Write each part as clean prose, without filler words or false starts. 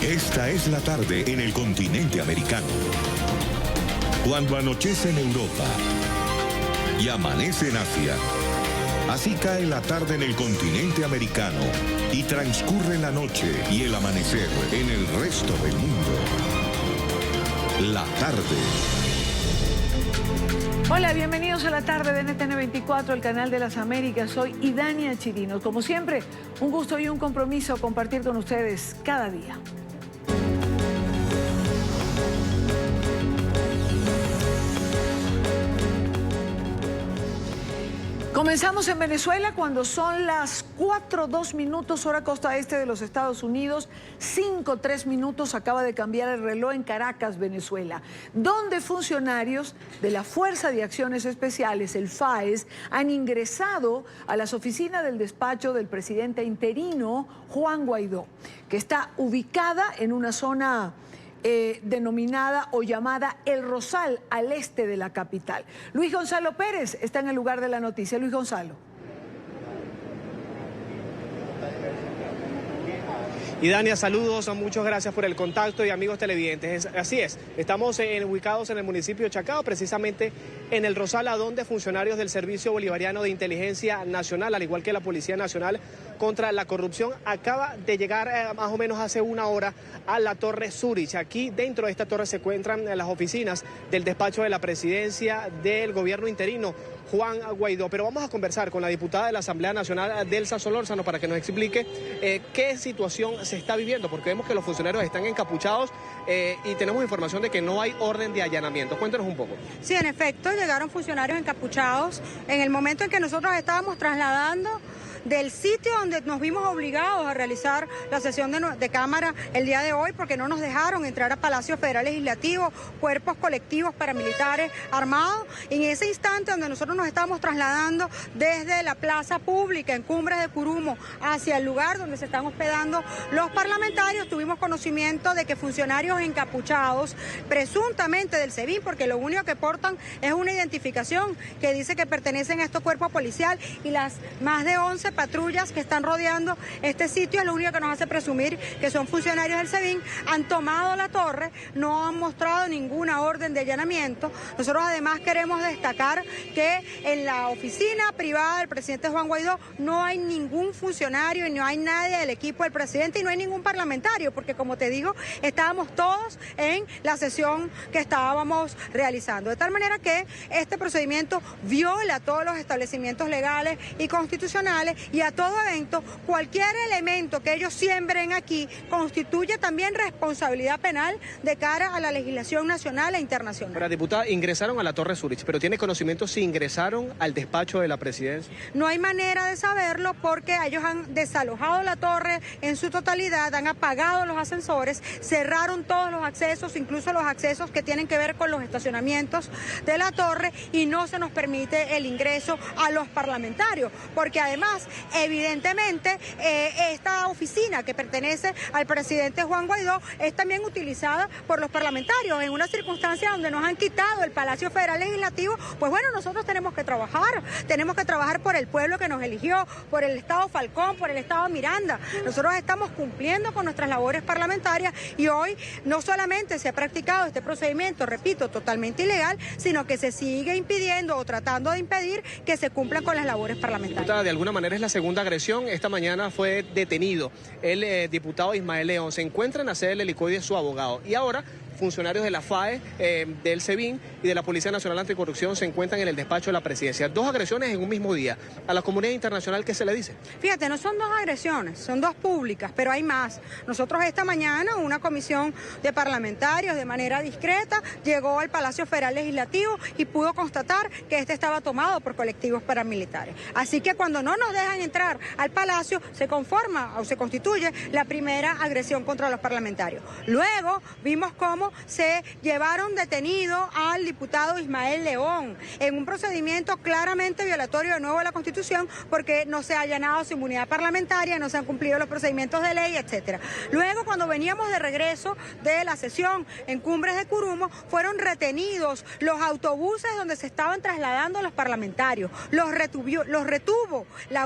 Esta es la tarde en el continente americano. Cuando anochece en Europa y amanece en Asia, así cae la tarde en el continente americano y transcurre la noche y el amanecer en el resto del mundo. La tarde. Hola, bienvenidos a la tarde de NTN 24, el canal de las Américas. Soy Idania Chirinos. Como siempre, un gusto y un compromiso compartir con ustedes cada día. Comenzamos en Venezuela cuando son las 4:02 hora costa este de los Estados Unidos, 5:03 acaba de cambiar el reloj en Caracas, Venezuela, donde funcionarios de la Fuerza de Acciones Especiales, el FAES, han ingresado a las oficinas del despacho del presidente interino Juan Guaidó, que está ubicada en una zona denominada o llamada El Rosal, al este de la capital. Luis Gonzalo Pérez está en el lugar de la noticia. Luis Gonzalo. Y Dania, saludos, muchas gracias por el contacto y amigos televidentes. Así es, estamos ubicados en el municipio de Chacao, precisamente en El Rosal, a donde funcionarios del Servicio Bolivariano de Inteligencia Nacional, al igual que la Policía Nacional contra la Corrupción, acaba de llegar más o menos hace una hora a la Torre Zurich. Aquí dentro de esta torre se encuentran las oficinas del despacho de la presidencia del gobierno interino, Juan Guaidó. Pero vamos a conversar con la diputada de la Asamblea Nacional, Delsa Solórzano, para que nos explique qué situación se está viviendo, porque vemos que los funcionarios están encapuchados y tenemos información de que no hay orden de allanamiento. Cuéntanos un poco. Sí, en efecto, llegaron funcionarios encapuchados en el momento en que nosotros estábamos trasladando del sitio donde nos vimos obligados a realizar la sesión de Cámara el día de hoy, porque no nos dejaron entrar a Palacio Federal Legislativo, cuerpos colectivos paramilitares armados. En ese instante donde nosotros nos estábamos trasladando desde la plaza pública en Cumbres de Curumo hacia el lugar donde se están hospedando los parlamentarios, tuvimos conocimiento de que funcionarios encapuchados, presuntamente del SEBIN, porque lo único que portan es una identificación que dice que pertenecen a estos cuerpos policial, y las más de 11 patrullas que están rodeando este sitio es lo único que nos hace presumir que son funcionarios del SEBIN. Han tomado la torre, no han mostrado ninguna orden de allanamiento. Nosotros además queremos destacar que en la oficina privada del presidente Juan Guaidó no hay ningún funcionario y no hay nadie del equipo del presidente y no hay ningún parlamentario, porque como te digo, estábamos todos en la sesión que estábamos realizando. De tal manera que este procedimiento viola todos los establecimientos legales y constitucionales, y a todo evento, cualquier elemento que ellos siembren aquí constituye también responsabilidad penal de cara a la legislación nacional e internacional. Ahora, diputada, ingresaron a la Torre Zurich, pero ¿tiene conocimiento si ingresaron al despacho de la presidencia? No hay manera de saberlo porque ellos han desalojado la torre en su totalidad, han apagado los ascensores, cerraron todos los accesos, incluso los accesos que tienen que ver con los estacionamientos de la torre, y no se nos permite el ingreso a los parlamentarios, porque además, evidentemente, esta oficina que pertenece al presidente Juan Guaidó es también utilizada por los parlamentarios en una circunstancia donde nos han quitado el Palacio Federal Legislativo. Pues bueno, nosotros tenemos que trabajar por el pueblo que nos eligió, por el Estado Falcón, por el Estado Miranda. Nosotros estamos cumpliendo con nuestras labores parlamentarias y hoy no solamente se ha practicado este procedimiento, repito, totalmente ilegal, sino que se sigue impidiendo o tratando de impedir que se cumplan con las labores parlamentarias. Diputada, de alguna manera es la segunda agresión. Esta mañana fue detenido el diputado Ismael León. Se encuentra en la sede del helicoide su abogado, y ahora funcionarios de la FAE, del SEBIN y de la Policía Nacional Anticorrupción se encuentran en el despacho de la presidencia. 2 agresiones en un mismo día. ¿A la comunidad internacional qué se le dice? Fíjate, no son 2 agresiones, son 2 públicas, pero hay más. Nosotros esta mañana, una comisión de parlamentarios de manera discreta llegó al Palacio Federal Legislativo y pudo constatar que este estaba tomado por colectivos paramilitares. Así que cuando no nos dejan entrar al Palacio, se conforma o se constituye la primera agresión contra los parlamentarios. Luego vimos cómo cómo se llevaron detenido al diputado Ismael León en un procedimiento claramente violatorio de nuevo de la Constitución, porque no se ha allanado su inmunidad parlamentaria, no se han cumplido los procedimientos de ley, etcétera. Luego, cuando veníamos de regreso de la sesión en Cumbres de Curumo, fueron retenidos los autobuses donde se estaban trasladando los parlamentarios. Los retuvo la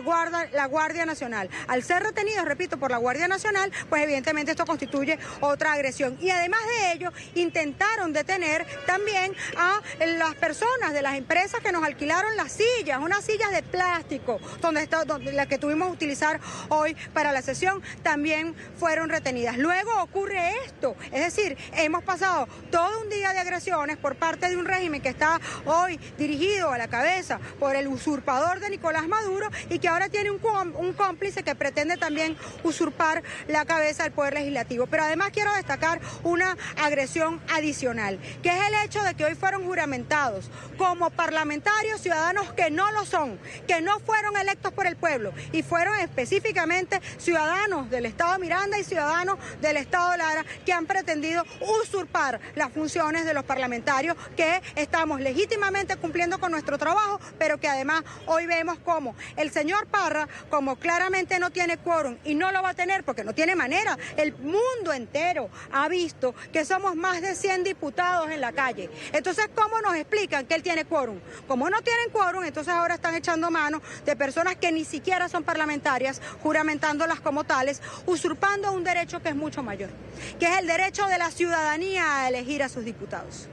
Guardia Nacional. Al ser retenidos, repito, por la Guardia Nacional, pues evidentemente esto constituye otra agresión. Y además de ello, intentaron detener también a las personas de las empresas que nos alquilaron las sillas, unas sillas de plástico, donde las que tuvimos que utilizar hoy para la sesión, también fueron retenidas. Luego ocurre esto, es decir, hemos pasado todo un día de agresiones por parte de un régimen que está hoy dirigido a la cabeza por el usurpador de Nicolás Maduro y que ahora tiene un cómplice que pretende también usurpar la cabeza del Poder Legislativo. Pero además quiero destacar una agresión adicional, que es el hecho de que hoy fueron juramentados como parlamentarios ciudadanos que no lo son, que no fueron electos por el pueblo y fueron específicamente ciudadanos del Estado Miranda y ciudadanos del Estado Lara que han pretendido usurpar las funciones de los parlamentarios que estamos legítimamente cumpliendo con nuestro trabajo, pero que además hoy vemos como el señor Parra, como claramente no tiene quórum y no lo va a tener porque no tiene manera, el mundo entero ha visto que somos más de 100 diputados en la calle. Entonces, ¿cómo nos explican que él tiene quórum? Como no tienen quórum, entonces ahora están echando mano de personas que ni siquiera son parlamentarias, juramentándolas como tales, usurpando un derecho que es mucho mayor, que es el derecho de la ciudadanía a elegir a sus diputados.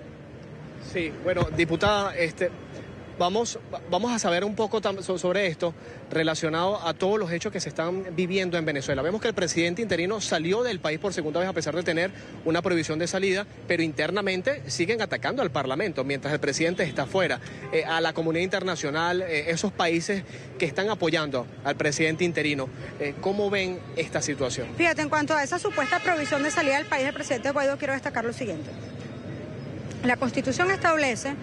Sí, bueno, diputada, vamos a saber un poco sobre esto relacionado a todos los hechos que se están viviendo en Venezuela. Vemos que el presidente interino salió del país por segunda vez a pesar de tener una prohibición de salida, pero internamente siguen atacando al Parlamento mientras el presidente está fuera. A la comunidad internacional, esos países que están apoyando al presidente interino, ¿cómo ven esta situación? Fíjate, en cuanto a esa supuesta prohibición de salida del país del presidente Guaidó, quiero destacar lo siguiente. La Constitución establece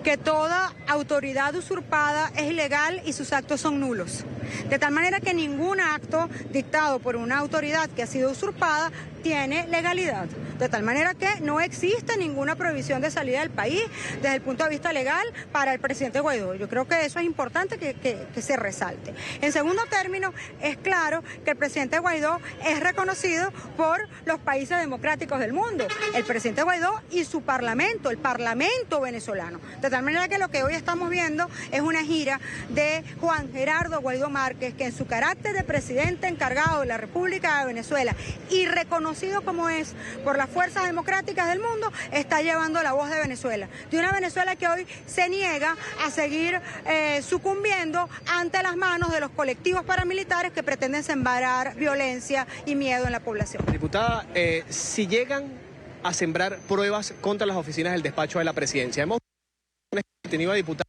que toda autoridad usurpada es ilegal y sus actos son nulos. De tal manera que ningún acto dictado por una autoridad que ha sido usurpada tiene legalidad. De tal manera que no existe ninguna prohibición de salida del país desde el punto de vista legal para el presidente Guaidó. Yo creo que eso es importante que se resalte. En segundo término, es claro que el presidente Guaidó es reconocido por los países democráticos del mundo. El presidente Guaidó y su parlamento, el parlamento venezolano. De tal manera que lo que hoy estamos viendo es una gira de Juan Gerardo Guaidó Márquez, que en su carácter de presidente encargado de la República de Venezuela y reconocido como es por las fuerzas democráticas del mundo, está llevando la voz de Venezuela. De una Venezuela que hoy se niega a seguir sucumbiendo ante las manos de los colectivos paramilitares que pretenden sembrar violencia y miedo en la población. Diputada, si llegan a sembrar pruebas contra las oficinas del despacho de la presidencia, hemos tenido a diputados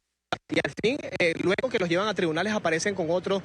y al fin, luego que los llevan a tribunales, aparecen con otro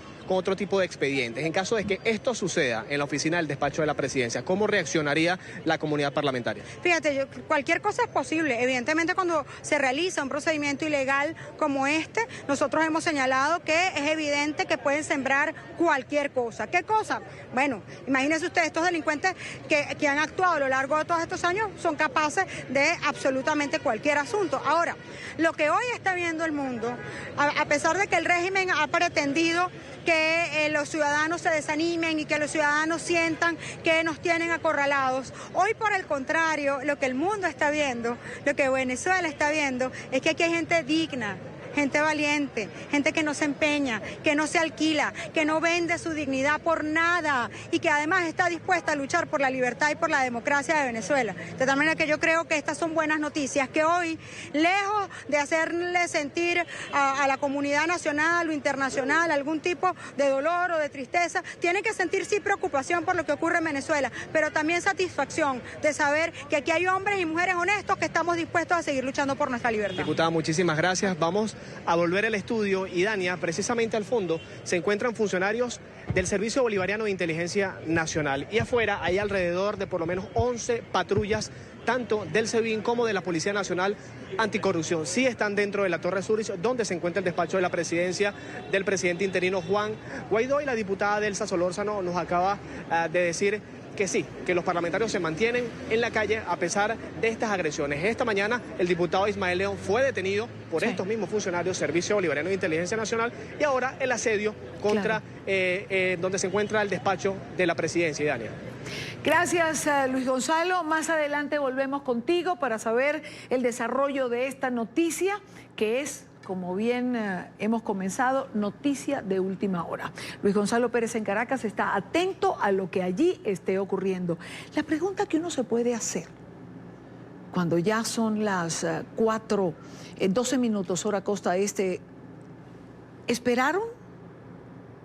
tipo de expedientes. En caso de que esto suceda en la oficina del despacho de la presidencia, ¿cómo reaccionaría la comunidad parlamentaria? Fíjate, cualquier cosa es posible. Evidentemente, cuando se realiza un procedimiento ilegal como este, nosotros hemos señalado que es evidente que pueden sembrar cualquier cosa. ¿Qué cosa? Bueno, imagínense ustedes, estos delincuentes que han actuado a lo largo de todos estos años son capaces de absolutamente cualquier asunto. Ahora, lo que hoy está viendo el mundo, a pesar de que el régimen ha pretendido que los ciudadanos se desanimen y que los ciudadanos sientan que nos tienen acorralados, hoy por el contrario, lo que el mundo está viendo, lo que Venezuela está viendo, es que aquí hay gente digna, gente valiente, gente que no se empeña, que no se alquila, que no vende su dignidad por nada y que además está dispuesta a luchar por la libertad y por la democracia de Venezuela. De tal manera que yo creo que estas son buenas noticias, que hoy, lejos de hacerle sentir a la comunidad nacional o internacional algún tipo de dolor o de tristeza, tiene que sentir sí preocupación por lo que ocurre en Venezuela, pero también satisfacción de saber que aquí hay hombres y mujeres honestos que estamos dispuestos a seguir luchando por nuestra libertad. Diputada, muchísimas gracias. Vamos a volver al estudio y Dania, precisamente al fondo se encuentran funcionarios del Servicio Bolivariano de Inteligencia Nacional y afuera hay alrededor de por lo menos 11 patrullas tanto del SEBIN como de la Policía Nacional Anticorrupción. Sí están dentro de la Torre Zurich, donde se encuentra el despacho de la presidencia del presidente interino Juan Guaidó, y la diputada Delsa Solórzano nos acaba de decir que sí, que los parlamentarios se mantienen en la calle a pesar de estas agresiones. Esta mañana el diputado Ismael León fue detenido por estos mismos funcionarios, Servicio Bolivariano de Inteligencia Nacional, y ahora el asedio contra donde se encuentra el despacho de la presidencia, Dania. Gracias, Luis Gonzalo. Más adelante volvemos contigo para saber el desarrollo de esta noticia, que es, como bien hemos comenzado, noticia de última hora. Luis Gonzalo Pérez en Caracas está atento a lo que allí esté ocurriendo. La pregunta que uno se puede hacer cuando ya son las 12 minutos hora costa este, ¿esperaron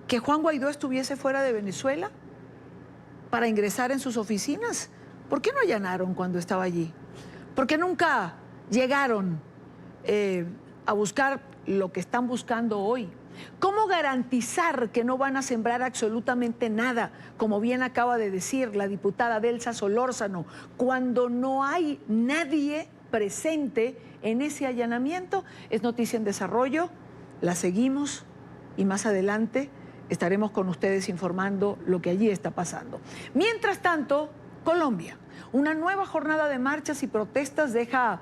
que Juan Guaidó estuviese fuera de Venezuela para ingresar en sus oficinas? ¿Por qué no allanaron cuando estaba allí? ¿Por qué nunca llegaron a buscar lo que están buscando hoy? ¿Cómo garantizar que no van a sembrar absolutamente nada, como bien acaba de decir la diputada Delsa Solórzano, cuando no hay nadie presente en ese allanamiento? Es noticia en desarrollo, la seguimos y más adelante estaremos con ustedes informando lo que allí está pasando. Mientras tanto, Colombia, una nueva jornada de marchas y protestas deja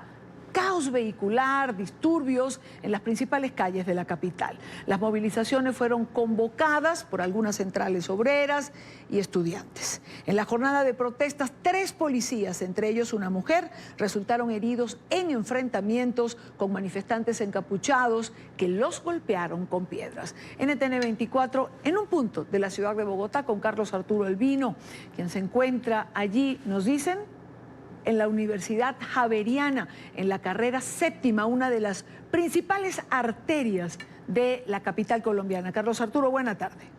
caos vehicular, disturbios en las principales calles de la capital. Las movilizaciones fueron convocadas por algunas centrales obreras y estudiantes. En la jornada de protestas, 3 policías, entre ellos una mujer, resultaron heridos en enfrentamientos con manifestantes encapuchados que los golpearon con piedras. NTN 24, en un punto de la ciudad de Bogotá, con Carlos Arturo Elvino, quien se encuentra allí, nos dicen, en la Universidad Javeriana, en la carrera 7ª, una de las principales arterias de la capital colombiana. Carlos Arturo, buena tarde.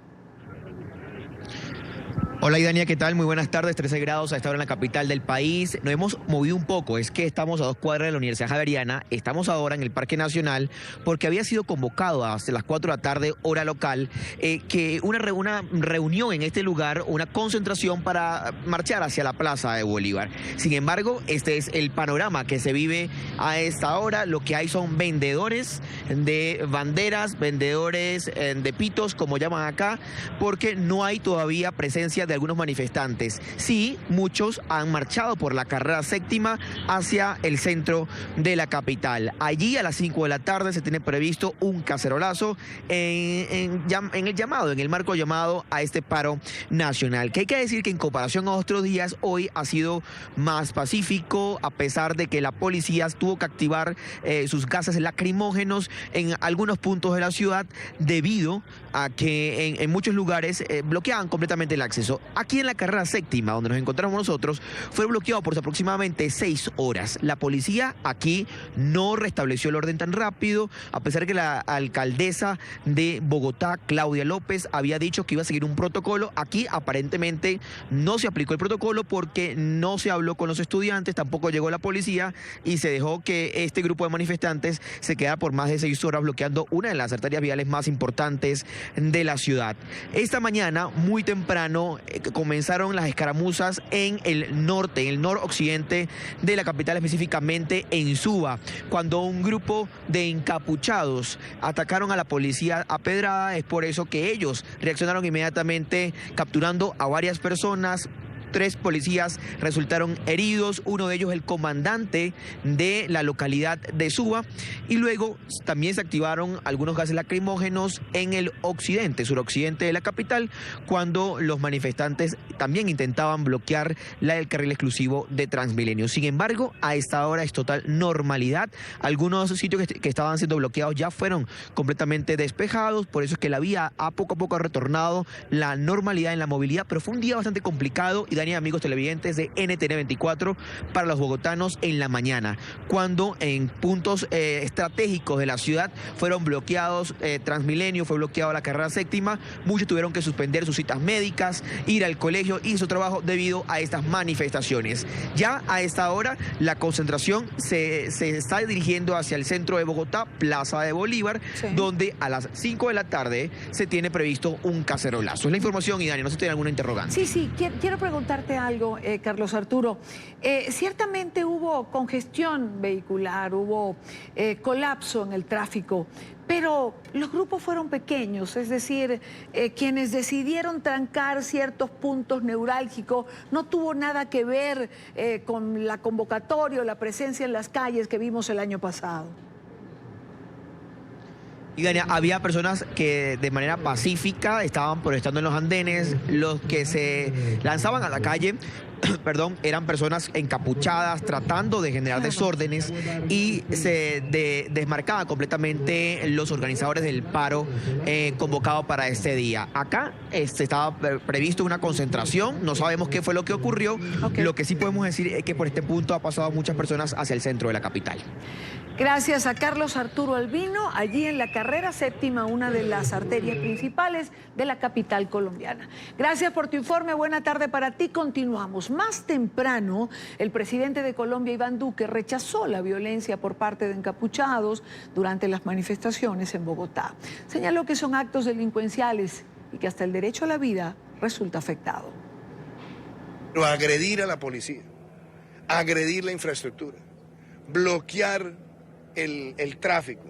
Hola Idania, ¿qué tal? Muy buenas tardes, 13 grados a esta hora en la capital del país. Nos hemos movido un poco, es que estamos a 2 cuadras de la Universidad Javeriana, estamos ahora en el Parque Nacional porque había sido convocado hasta las 4 de la tarde, hora local, que una reunión en este lugar, una concentración para marchar hacia la Plaza de Bolívar. Sin embargo, este es el panorama que se vive a esta hora. Lo que hay son vendedores de banderas, vendedores de pitos, como llaman acá, porque no hay todavía presencia de algunos manifestantes. Sí, muchos han marchado por la carrera 7ª hacia el centro de la capital. Allí a las 5 de la tarde se tiene previsto un cacerolazo en el marco llamado a este paro nacional. Que hay que decir que en comparación a otros días, hoy ha sido más pacífico, a pesar de que la policía tuvo que activar sus gases lacrimógenos en algunos puntos de la ciudad, debido a que en muchos lugares bloqueaban completamente el acceso. Aquí en la carrera 7ª, donde nos encontramos nosotros, fue bloqueado por aproximadamente 6 horas. La policía aquí no restableció el orden tan rápido, a pesar que la alcaldesa de Bogotá, Claudia López, había dicho que iba a seguir un protocolo. Aquí aparentemente no se aplicó el protocolo porque no se habló con los estudiantes, tampoco llegó la policía y se dejó que este grupo de manifestantes se quedara por más de 6 horas bloqueando una de las arterias viales más importantes de la ciudad. Esta mañana, muy temprano, comenzaron las escaramuzas en el norte, en el noroccidente de la capital, específicamente en Suba, cuando un grupo de encapuchados atacaron a la policía a pedrada. Es por eso que ellos reaccionaron inmediatamente, capturando a varias personas. 3 policías resultaron heridos, uno de ellos el comandante de la localidad de Suba, y luego también se activaron algunos gases lacrimógenos en el occidente, suroccidente de la capital, cuando los manifestantes también intentaban bloquear el carril exclusivo de Transmilenio. Sin embargo, a esta hora es total normalidad. Algunos sitios que estaban siendo bloqueados ya fueron completamente despejados, por eso es que la vía poco a poco ha retornado la normalidad en la movilidad, pero fue un día bastante complicado, y amigos televidentes de NTN 24, para los bogotanos en la mañana, cuando en puntos estratégicos de la ciudad fueron bloqueados, Transmilenio, fue bloqueado la carrera 7ª, muchos tuvieron que suspender sus citas médicas, ir al colegio y su trabajo debido a estas manifestaciones. Ya a esta hora la concentración se está dirigiendo hacia el centro de Bogotá, Plaza de Bolívar, sí, donde a las 5 de la tarde se tiene previsto un cacerolazo. Es la información, y Dani, no sé si tiene alguna interrogante. Sí, quiero preguntar preguntarte algo, Carlos Arturo. Ciertamente hubo congestión vehicular, hubo colapso en el tráfico, pero los grupos fueron pequeños, es decir, quienes decidieron trancar ciertos puntos neurálgicos no tuvo nada que ver con la convocatoria o la presencia en las calles que vimos el año pasado. Y Gania, había personas que de manera pacífica estaban protestando en los andenes, los que se lanzaban a la calle, perdón, eran personas encapuchadas tratando de generar desórdenes y se desmarcaban completamente los organizadores del paro convocado para este día. Acá estaba previsto una concentración, no sabemos qué fue lo que ocurrió, lo que sí podemos decir es que por este punto ha pasado muchas personas hacia el centro de la capital. Gracias a Carlos Arturo Albino, allí en la carrera séptima, una de las arterias principales de la capital colombiana. Gracias por tu informe, buena tarde para ti. Continuamos. Más temprano, el presidente de Colombia, Iván Duque, rechazó la violencia por parte de encapuchados durante las manifestaciones en Bogotá. Señaló que son actos delincuenciales y que hasta el derecho a la vida resulta afectado. Pero agredir a la policía, agredir la infraestructura, bloquear el tráfico,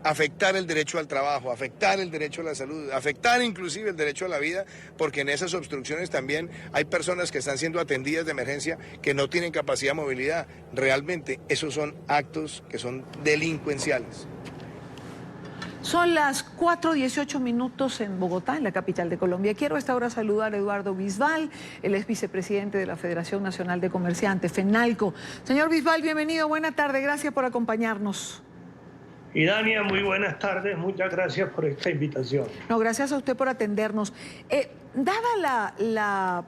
afectar el derecho al trabajo, afectar el derecho a la salud, afectar inclusive el derecho a la vida, porque en esas obstrucciones también hay personas que están siendo atendidas de emergencia que no tienen capacidad de movilidad. Realmente esos son actos que son delincuenciales. Son las 4:18 minutos en Bogotá, en la capital de Colombia. Quiero a esta hora saludar a Eduardo Bisbal, él es vicepresidente de la Federación Nacional de Comerciantes, FENALCO. Señor Bisbal, bienvenido, buena tarde, gracias por acompañarnos. Y Dania, muy buenas tardes, muchas gracias por esta invitación. No, gracias a usted por atendernos. Dada la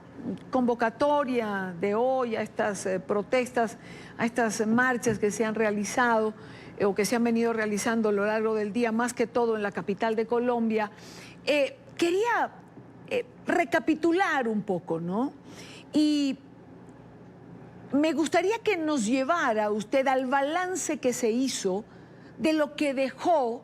convocatoria de hoy a estas protestas, a estas marchas que se han realizado, o que se han venido realizando a lo largo del día, más que todo en la capital de Colombia, quería recapitular un poco, ¿no? Y me gustaría que nos llevara usted al balance que se hizo de lo que dejó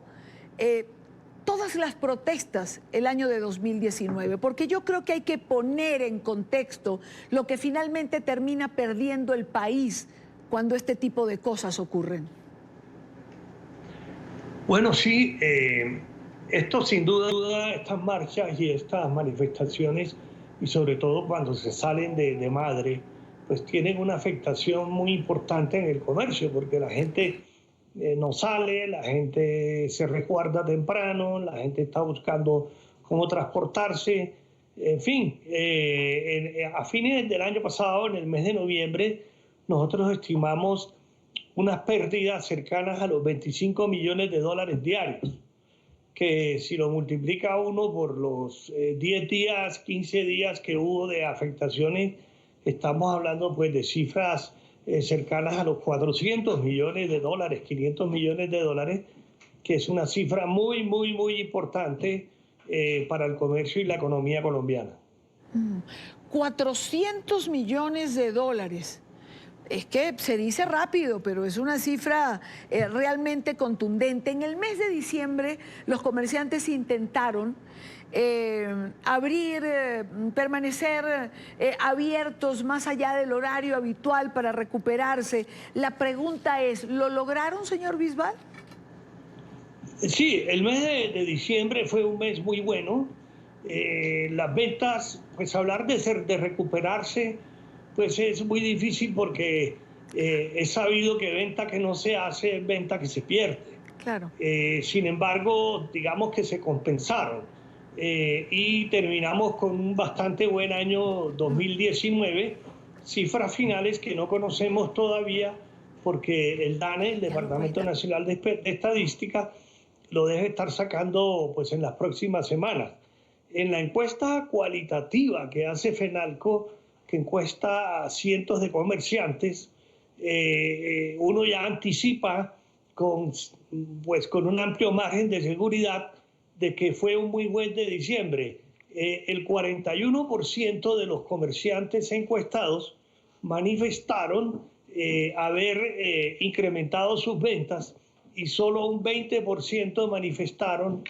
todas las protestas el año de 2019, porque yo creo que hay que poner en contexto lo que finalmente termina perdiendo el país cuando este tipo de cosas ocurren. Bueno, sí, esto sin duda, estas marchas y estas manifestaciones, y sobre todo cuando se salen de madre, pues tienen una afectación muy importante en el comercio, porque la gente no sale, la gente se resguarda temprano, la gente está buscando cómo transportarse, en fin. A fines del año pasado, en el mes de noviembre, nosotros estimamos unas pérdidas cercanas a los 25 millones de dólares diarios, que si lo multiplica uno por los 10 días, 15 días que hubo de afectaciones, estamos hablando pues de cifras cercanas a los 400 millones de dólares, 500 millones de dólares, que es una cifra muy, muy, muy importante para el comercio y la economía colombiana. 400 millones de dólares. Es que se dice rápido, pero es una cifra realmente contundente. En el mes de diciembre, los comerciantes intentaron permanecer abiertos más allá del horario habitual para recuperarse. La pregunta es, ¿lo lograron, señor Bisbal? Sí, el mes de diciembre fue un mes muy bueno. Las ventas, pues hablar de recuperarse, pues es muy difícil porque es sabido que venta que no se hace es venta que se pierde. Claro. Sin embargo, digamos que se compensaron y terminamos con un bastante buen año 2019, cifras finales que no conocemos todavía porque el DANE, el Departamento Nacional de Estadística, lo debe estar sacando pues en las próximas semanas. En la encuesta cualitativa que hace FENALCO, que encuesta a cientos de comerciantes, uno ya anticipa con un amplio margen de seguridad de que fue un muy buen de diciembre. El 41% de los comerciantes encuestados manifestaron haber incrementado sus ventas y solo un 20% manifestaron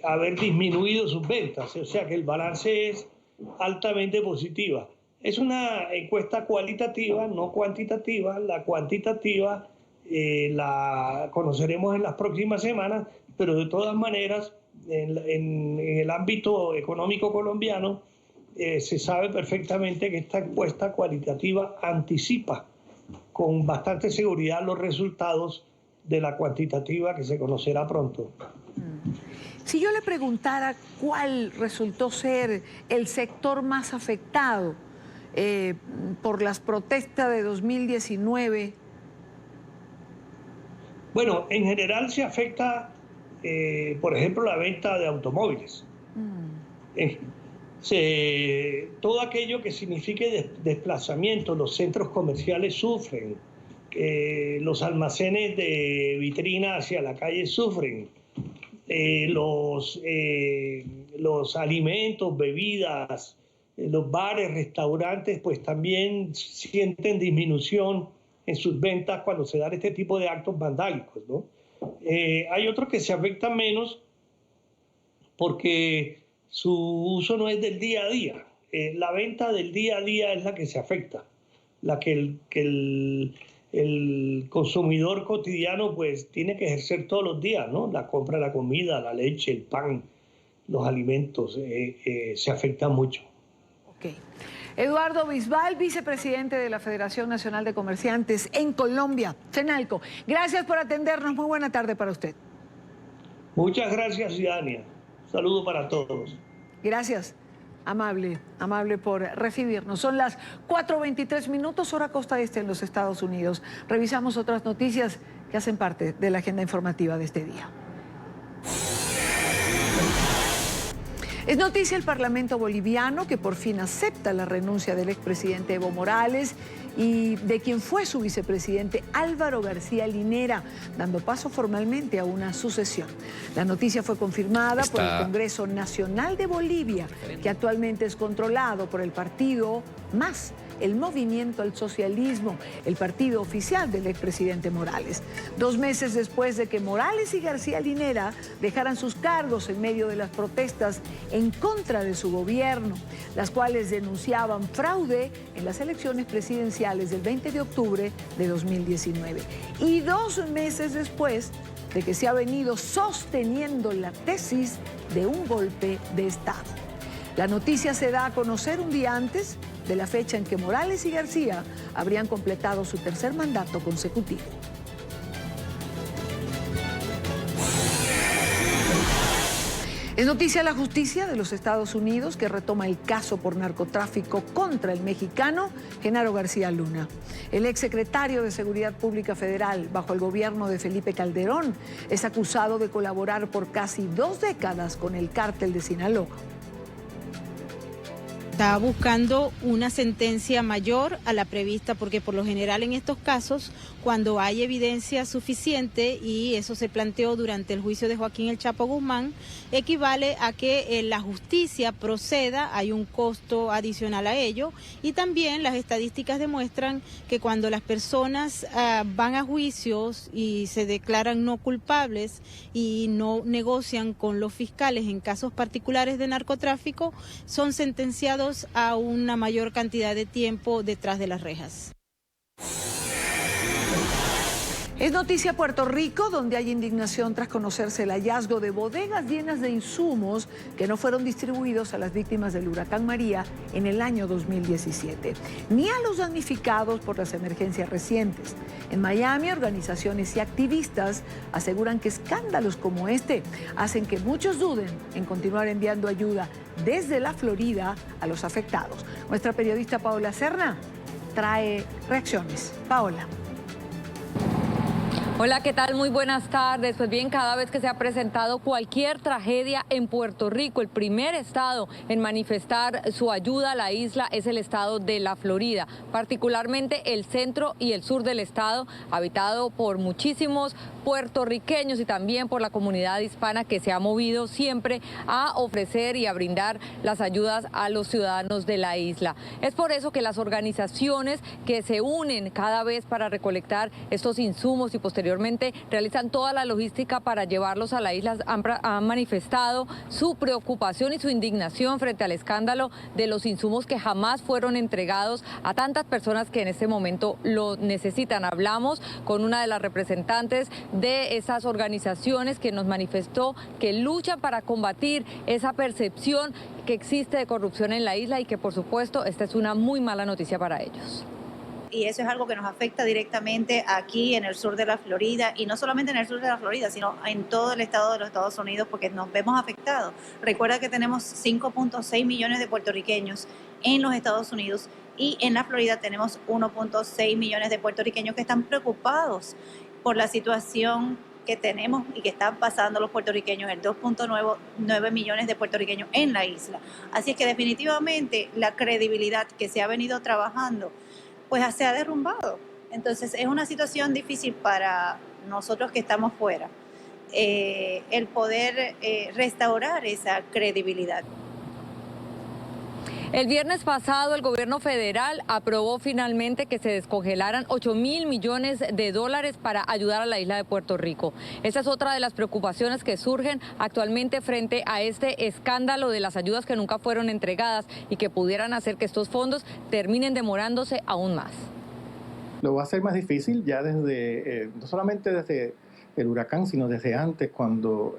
haber disminuido sus ventas. O sea que el balance es altamente positiva. Es una encuesta cualitativa, no cuantitativa. La cuantitativa la conoceremos en las próximas semanas, pero de todas maneras, en el ámbito económico colombiano, se sabe perfectamente que esta encuesta cualitativa anticipa con bastante seguridad los resultados de la cuantitativa que se conocerá pronto. Si yo le preguntara cuál resultó ser el sector más afectado por las protestas de 2019. Bueno, en general se afecta, por ejemplo, la venta de automóviles. Todo aquello que signifique desplazamiento, los centros comerciales sufren, los almacenes de vitrina hacia la calle sufren, los alimentos, bebidas, los bares, restaurantes, pues también sienten disminución en sus ventas cuando se dan este tipo de actos vandálicos, ¿no? Hay otros que se afectan menos porque su uso no es del día a día. La venta del día a día es la que se afecta, la que el consumidor cotidiano pues tiene que ejercer todos los días, ¿no? La compra de la comida, la leche, el pan, los alimentos se afectan mucho. Okay. Eduardo Bisbal, vicepresidente de la Federación Nacional de Comerciantes en Colombia, FENALCO. Gracias por atendernos. Muy buena tarde para usted. Muchas gracias, Ciudadania. Saludo para todos. Gracias. Amable por recibirnos. Son las 4:23 minutos, hora costa este en los Estados Unidos. Revisamos otras noticias que hacen parte de la agenda informativa de este día. Es noticia el Parlamento boliviano que por fin acepta la renuncia del expresidente Evo Morales y de quien fue su vicepresidente Álvaro García Linera, dando paso formalmente a una sucesión. La noticia fue confirmada por el Congreso Nacional de Bolivia, que actualmente es controlado por el partido MAS, el Movimiento al Socialismo, el partido oficial del expresidente Morales. 2 meses después de que Morales y García Linera dejaran sus cargos en medio de las protestas en contra de su gobierno, las cuales denunciaban fraude en las elecciones presidenciales del 20 de octubre de 2019. Y 2 meses después de que se ha venido sosteniendo la tesis de un golpe de Estado. La noticia se da a conocer un día antes de la fecha en que Morales y García habrían completado su 3er mandato consecutivo. Es noticia la justicia de los Estados Unidos que retoma el caso por narcotráfico contra el mexicano Genaro García Luna. El exsecretario de Seguridad Pública Federal bajo el gobierno de Felipe Calderón es acusado de colaborar por casi 2 décadas con el cártel de Sinaloa. Está buscando una sentencia mayor a la prevista porque por lo general en estos casos, cuando hay evidencia suficiente, y eso se planteó durante el juicio de Joaquín El Chapo Guzmán, equivale a que la justicia proceda, hay un costo adicional a ello, y también las estadísticas demuestran que cuando las personas van a juicios y se declaran no culpables y no negocian con los fiscales en casos particulares de narcotráfico, son sentenciados a una mayor cantidad de tiempo detrás de las rejas. Es noticia Puerto Rico, donde hay indignación tras conocerse el hallazgo de bodegas llenas de insumos que no fueron distribuidos a las víctimas del huracán María en el año 2017, ni a los damnificados por las emergencias recientes. En Miami, organizaciones y activistas aseguran que escándalos como este hacen que muchos duden en continuar enviando ayuda desde la Florida a los afectados. Nuestra periodista Paola Serna trae reacciones. Paola. Hola, ¿qué tal? Muy buenas tardes. Pues bien, cada vez que se ha presentado cualquier tragedia en Puerto Rico, el primer estado en manifestar su ayuda a la isla es el estado de la Florida, particularmente el centro y el sur del estado, habitado por muchísimos puertorriqueños y también por la comunidad hispana que se ha movido siempre a ofrecer y a brindar las ayudas a los ciudadanos de la isla. Es por eso que las organizaciones que se unen cada vez para recolectar estos insumos y posteriormente posteriormente realizan toda la logística para llevarlos a la isla, han manifestado su preocupación y su indignación frente al escándalo de los insumos que jamás fueron entregados a tantas personas que en este momento lo necesitan. Hablamos con una de las representantes de esas organizaciones que nos manifestó que luchan para combatir esa percepción que existe de corrupción en la isla y que, por supuesto, esta es una muy mala noticia para ellos. Y eso es algo que nos afecta directamente aquí en el sur de la Florida, y no solamente en el sur de la Florida, sino en todo el estado de los Estados Unidos, porque nos vemos afectados. Recuerda que tenemos 5.6 millones de puertorriqueños en los Estados Unidos, y en la Florida tenemos 1.6 millones de puertorriqueños que están preocupados por la situación que tenemos y que están pasando los puertorriqueños, el 2.9 millones de puertorriqueños en la isla. Así es que definitivamente la credibilidad que se ha venido trabajando pues se ha derrumbado. Entonces es una situación difícil para nosotros que estamos fuera, el poder restaurar esa credibilidad. El viernes pasado el gobierno federal aprobó finalmente que se descongelaran 8.000 millones de dólares para ayudar a la isla de Puerto Rico. Esa es otra de las preocupaciones que surgen actualmente frente a este escándalo de las ayudas que nunca fueron entregadas y que pudieran hacer que estos fondos terminen demorándose aún más. Lo va a ser más difícil ya desde, no solamente desde el huracán, sino desde antes, cuando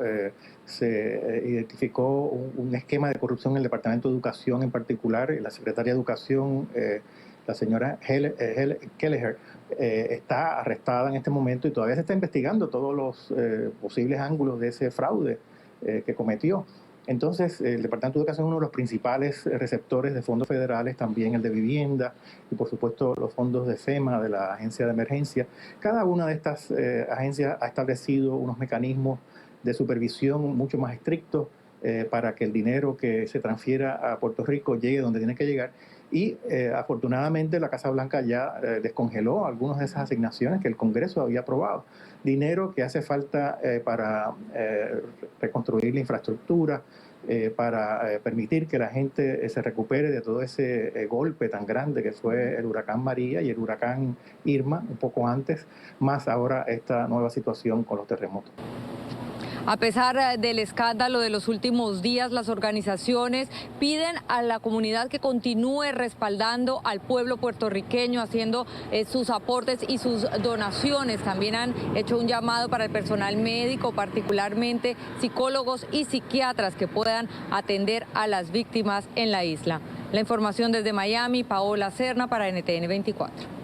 se identificó un esquema de corrupción en el Departamento de Educación en particular. La secretaria de Educación, la señora Kelleher, está arrestada en este momento y todavía se está investigando todos los posibles ángulos de ese fraude que cometió. Entonces, el Departamento de Educación es uno de los principales receptores de fondos federales, también el de vivienda y, por supuesto, los fondos de FEMA, de la Agencia de Emergencia. Cada una de estas agencias ha establecido unos mecanismos de supervisión mucho más estrictos para que el dinero que se transfiera a Puerto Rico llegue donde tiene que llegar. Y afortunadamente la Casa Blanca ya descongeló algunas de esas asignaciones que el Congreso había aprobado. Dinero que hace falta para reconstruir la infraestructura, para permitir que la gente se recupere de todo ese golpe tan grande que fue el huracán María y el huracán Irma un poco antes, más ahora esta nueva situación con los terremotos. A pesar del escándalo de los últimos días, las organizaciones piden a la comunidad que continúe respaldando al pueblo puertorriqueño, haciendo sus aportes y sus donaciones. También han hecho un llamado para el personal médico, particularmente psicólogos y psiquiatras que puedan atender a las víctimas en la isla. La información desde Miami, Paola Serna para NTN 24.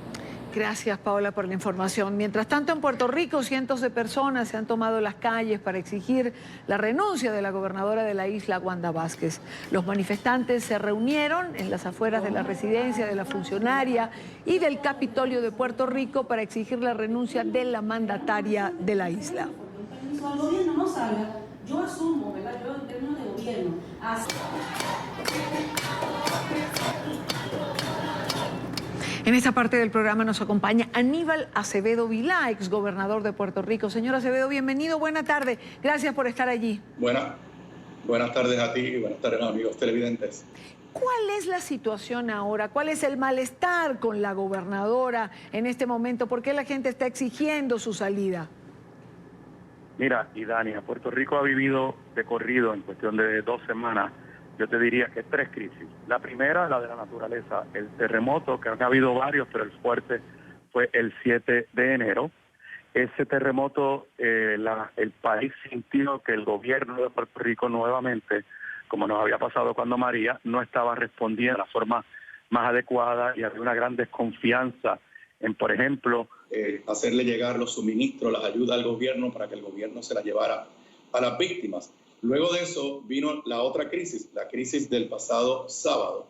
Gracias, Paola, por la información. Mientras tanto, en Puerto Rico, cientos de personas se han tomado las calles para exigir la renuncia de la gobernadora de la isla, Wanda Vázquez. Los manifestantes se reunieron en las afueras de la residencia de la funcionaria y del Capitolio de Puerto Rico para exigir la renuncia de la mandataria de la isla. Cuando el gobierno no salga, yo asumo, ¿verdad? Yo en términos de gobierno, En esta parte del programa nos acompaña Aníbal Acevedo Vilá, exgobernador de Puerto Rico. Señor Acevedo, bienvenido, buena tarde. Gracias por estar allí. Buenas tardes a ti y buenas tardes, amigos televidentes. ¿Cuál es la situación ahora? ¿Cuál es el malestar con la gobernadora en este momento? ¿Por qué la gente está exigiendo su salida? Mira, Idania, Puerto Rico ha vivido de corrido en cuestión de 2 semanas. Yo te diría que 3 crisis. La primera, la de la naturaleza, el terremoto, que han habido varios, pero el fuerte fue el 7 de enero. Ese terremoto, el país sintió que el gobierno de Puerto Rico nuevamente, como nos había pasado cuando María, no estaba respondiendo de la forma más adecuada y había una gran desconfianza en, por ejemplo, hacerle llegar los suministros, las ayudas al gobierno para que el gobierno se las llevara a las víctimas. Luego de eso vino la otra crisis, la crisis del pasado sábado,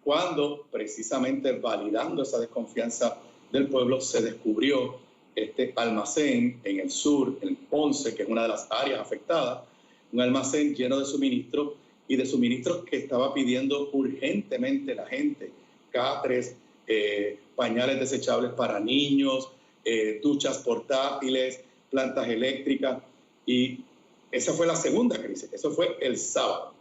cuando precisamente validando esa desconfianza del pueblo se descubrió este almacén en el sur, en Ponce, que es una de las áreas afectadas, un almacén lleno de suministros y de suministros que estaba pidiendo urgentemente la gente, catres, pañales desechables para niños, duchas portátiles, plantas eléctricas y esa fue la segunda crisis, eso fue el sábado.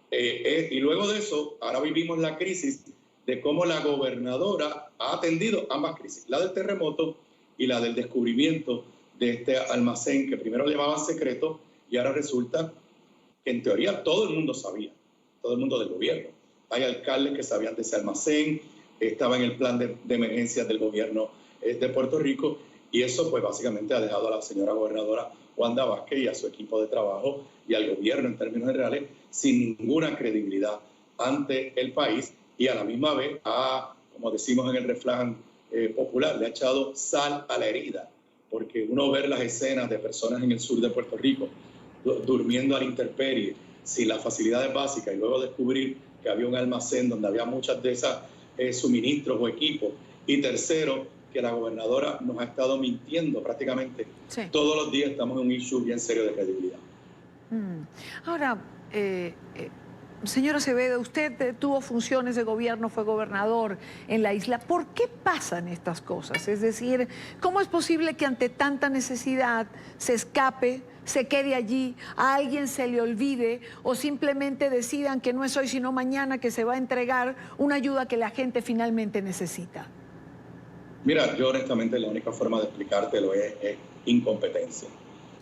Y luego de eso, ahora vivimos la crisis de cómo la gobernadora ha atendido ambas crisis, la del terremoto y la del descubrimiento de este almacén que primero le llamaban secreto y ahora resulta que en teoría todo el mundo sabía, todo el mundo del gobierno. Hay alcaldes que sabían de ese almacén, estaba en el plan de emergencias del gobierno de Puerto Rico, y eso pues básicamente ha dejado a la señora gobernadora Wanda Vázquez y a su equipo de trabajo y al gobierno en términos generales sin ninguna credibilidad ante el país, y a la misma vez como decimos en el refrán popular, le ha echado sal a la herida, porque uno ver las escenas de personas en el sur de Puerto Rico durmiendo a la intemperie, sin las facilidades básicas, y luego descubrir que había un almacén donde había muchas de esas suministros o equipos, y tercero, que la gobernadora nos ha estado mintiendo prácticamente todos los días. Estamos en un issue bien serio de credibilidad. Ahora, señor Acevedo, usted tuvo funciones de gobierno, fue gobernador en la isla. ¿Por qué pasan estas cosas? Es decir, ¿cómo es posible que ante tanta necesidad se escape, se quede allí, a alguien se le olvide o simplemente decidan que no es hoy sino mañana que se va a entregar una ayuda que la gente finalmente necesita? Mira, yo honestamente la única forma de explicártelo es incompetencia.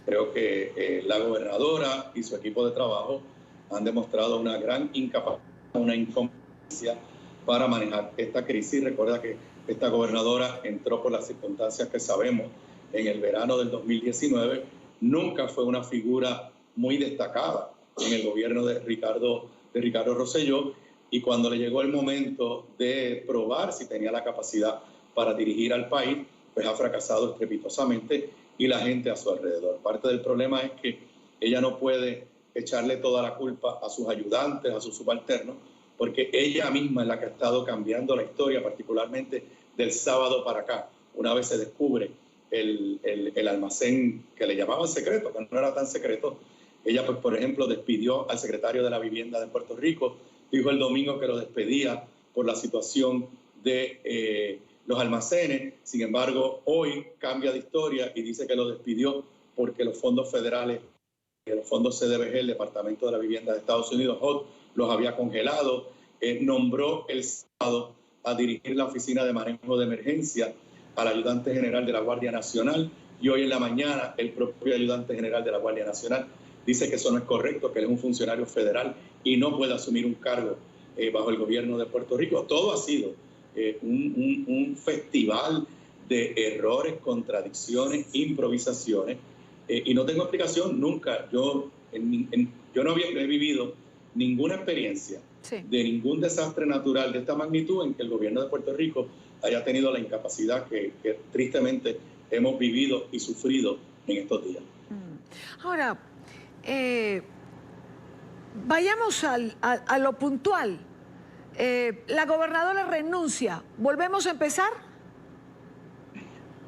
Creo que la gobernadora y su equipo de trabajo han demostrado una gran incapacidad, una incompetencia para manejar esta crisis. Recuerda que esta gobernadora entró por las circunstancias que sabemos en el verano del 2019. Nunca fue una figura muy destacada en el gobierno de Ricardo Rosselló, y cuando le llegó el momento de probar si tenía la capacidad para dirigir al país, pues ha fracasado estrepitosamente, y la gente a su alrededor. Parte del problema es que ella no puede echarle toda la culpa a sus ayudantes, a sus subalternos, porque ella misma es la que ha estado cambiando la historia, particularmente del sábado para acá. Una vez se descubre el almacén que le llamaban secreto, que no era tan secreto, ella, pues, por ejemplo, despidió al secretario de la Vivienda de Puerto Rico, dijo el domingo que lo despedía por la situación de los almacenes. Sin embargo, hoy cambia de historia y dice que lo despidió porque los fondos federales, los fondos CDBG, el Departamento de la Vivienda de Estados Unidos, HUD, los había congelado. Nombró el sábado a dirigir la Oficina de Manejo de Emergencia al ayudante general de la Guardia Nacional, y hoy en la mañana el propio ayudante general de la Guardia Nacional dice que eso no es correcto, que él es un funcionario federal y no puede asumir un cargo bajo el gobierno de Puerto Rico. Todo ha sido un festival de errores, contradicciones, improvisaciones, y no tengo explicación nunca. Yo no he vivido ninguna experiencia de ningún desastre natural de esta magnitud en que el gobierno de Puerto Rico haya tenido la incapacidad que tristemente hemos vivido y sufrido en estos días. Ahora, vayamos a lo puntual. La gobernadora renuncia. ¿Volvemos a empezar?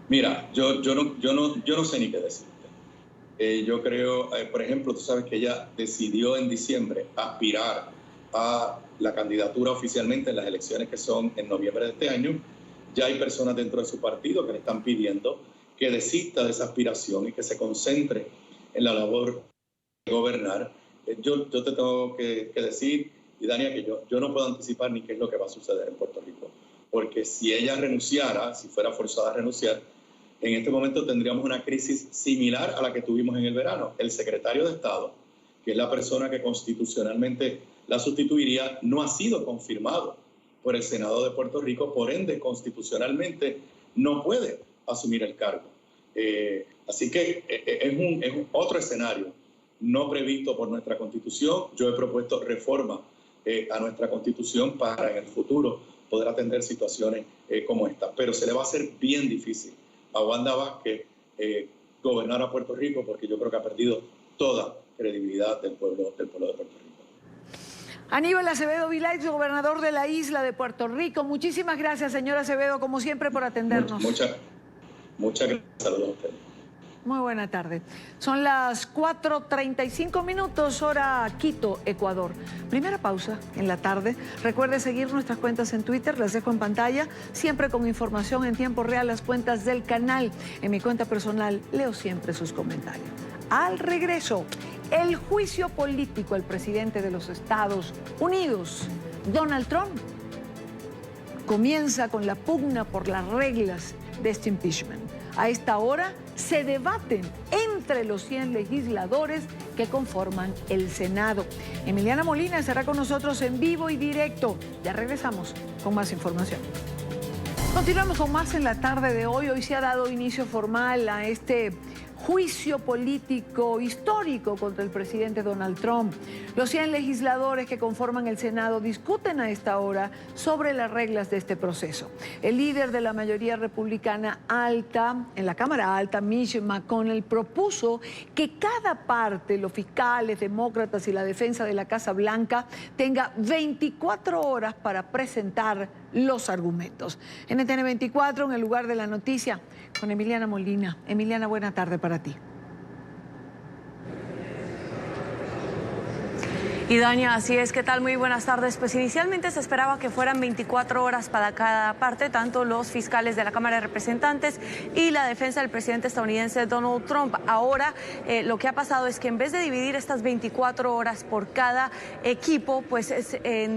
Mira, yo no sé ni qué decirte. Yo creo, por ejemplo, tú sabes que ella decidió en diciembre aspirar a la candidatura oficialmente en las elecciones que son en noviembre de este año. Ya hay personas dentro de su partido que le están pidiendo que desista de esa aspiración y que se concentre en la labor de gobernar. Yo te tengo que decir, y Dania, que yo no puedo anticipar ni qué es lo que va a suceder en Puerto Rico, porque si ella renunciara, si fuera forzada a renunciar, en este momento tendríamos una crisis similar a la que tuvimos en el verano. El secretario de Estado, que es la persona que constitucionalmente la sustituiría, no ha sido confirmado por el Senado de Puerto Rico, por ende, constitucionalmente no puede asumir el cargo. Así que es otro escenario no previsto por nuestra Constitución. Yo he propuesto reformas a nuestra Constitución para en el futuro poder atender situaciones como esta. Pero se le va a hacer bien difícil a Wanda Vázquez gobernar a Puerto Rico, porque yo creo que ha perdido toda credibilidad del pueblo de Puerto Rico. Aníbal Acevedo Vilá, gobernador de la isla de Puerto Rico. Muchísimas gracias, señor Acevedo, como siempre, por atendernos. Muchas gracias. Saludos a ustedes. Muy buena tarde. Son las 4:35, hora Quito, Ecuador. Primera pausa en la tarde. Recuerde seguir nuestras cuentas en Twitter, las dejo en pantalla, siempre con información en tiempo real, las cuentas del canal. En mi cuenta personal leo siempre sus comentarios. Al regreso, el juicio político al presidente de los Estados Unidos, Donald Trump, comienza con la pugna por las reglas de este impeachment. A esta hora se debaten entre los 100 legisladores que conforman el Senado. Emiliana Molina estará con nosotros en vivo y directo. Ya regresamos con más información. Continuamos con más en la tarde de hoy. Hoy se ha dado inicio formal a este juicio político histórico contra el presidente Donald Trump. Los 100 legisladores que conforman el Senado discuten a esta hora sobre las reglas de este proceso. El líder de la mayoría republicana alta, en la Cámara Alta, Mitch McConnell, propuso que cada parte, los fiscales, demócratas y la defensa de la Casa Blanca, tenga 24 horas para presentar los argumentos. NTN 24, en el lugar de la noticia, con Emiliana Molina. Emiliana, buena tarde para ti. Y Dania, así es, ¿qué tal? Muy buenas tardes. Pues inicialmente se esperaba que fueran 24 horas para cada parte, tanto los fiscales de la Cámara de Representantes y la defensa del presidente estadounidense Donald Trump. Ahora lo que ha pasado es que en vez de dividir estas 24 horas por cada equipo, pues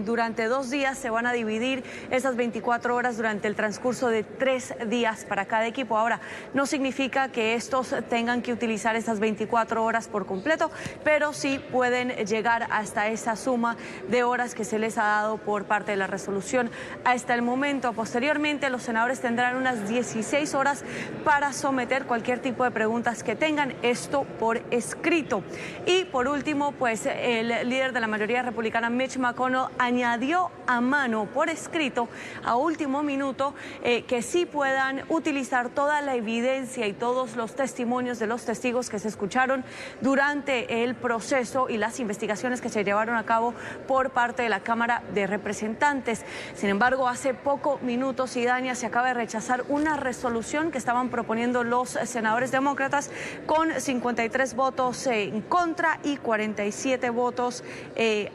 durante 2 días se van a dividir esas 24 horas durante el transcurso de 3 días para cada equipo. Ahora, no significa que estos tengan que utilizar esas 24 horas por completo, pero sí pueden llegar hasta esa suma de horas que se les ha dado por parte de la resolución hasta el momento. Posteriormente, los senadores tendrán unas 16 horas para someter cualquier tipo de preguntas que tengan, esto por escrito. Y por último, pues el líder de la mayoría republicana, Mitch McConnell, añadió a mano por escrito a último minuto que sí puedan utilizar toda la evidencia y todos los testimonios de los testigos que se escucharon durante el proceso y las investigaciones que se llevaron a cabo por parte de la Cámara de Representantes. Sin embargo, hace pocos minutos, Idania, se acaba de rechazar una resolución que estaban proponiendo los senadores demócratas con 53 votos en contra y 47 votos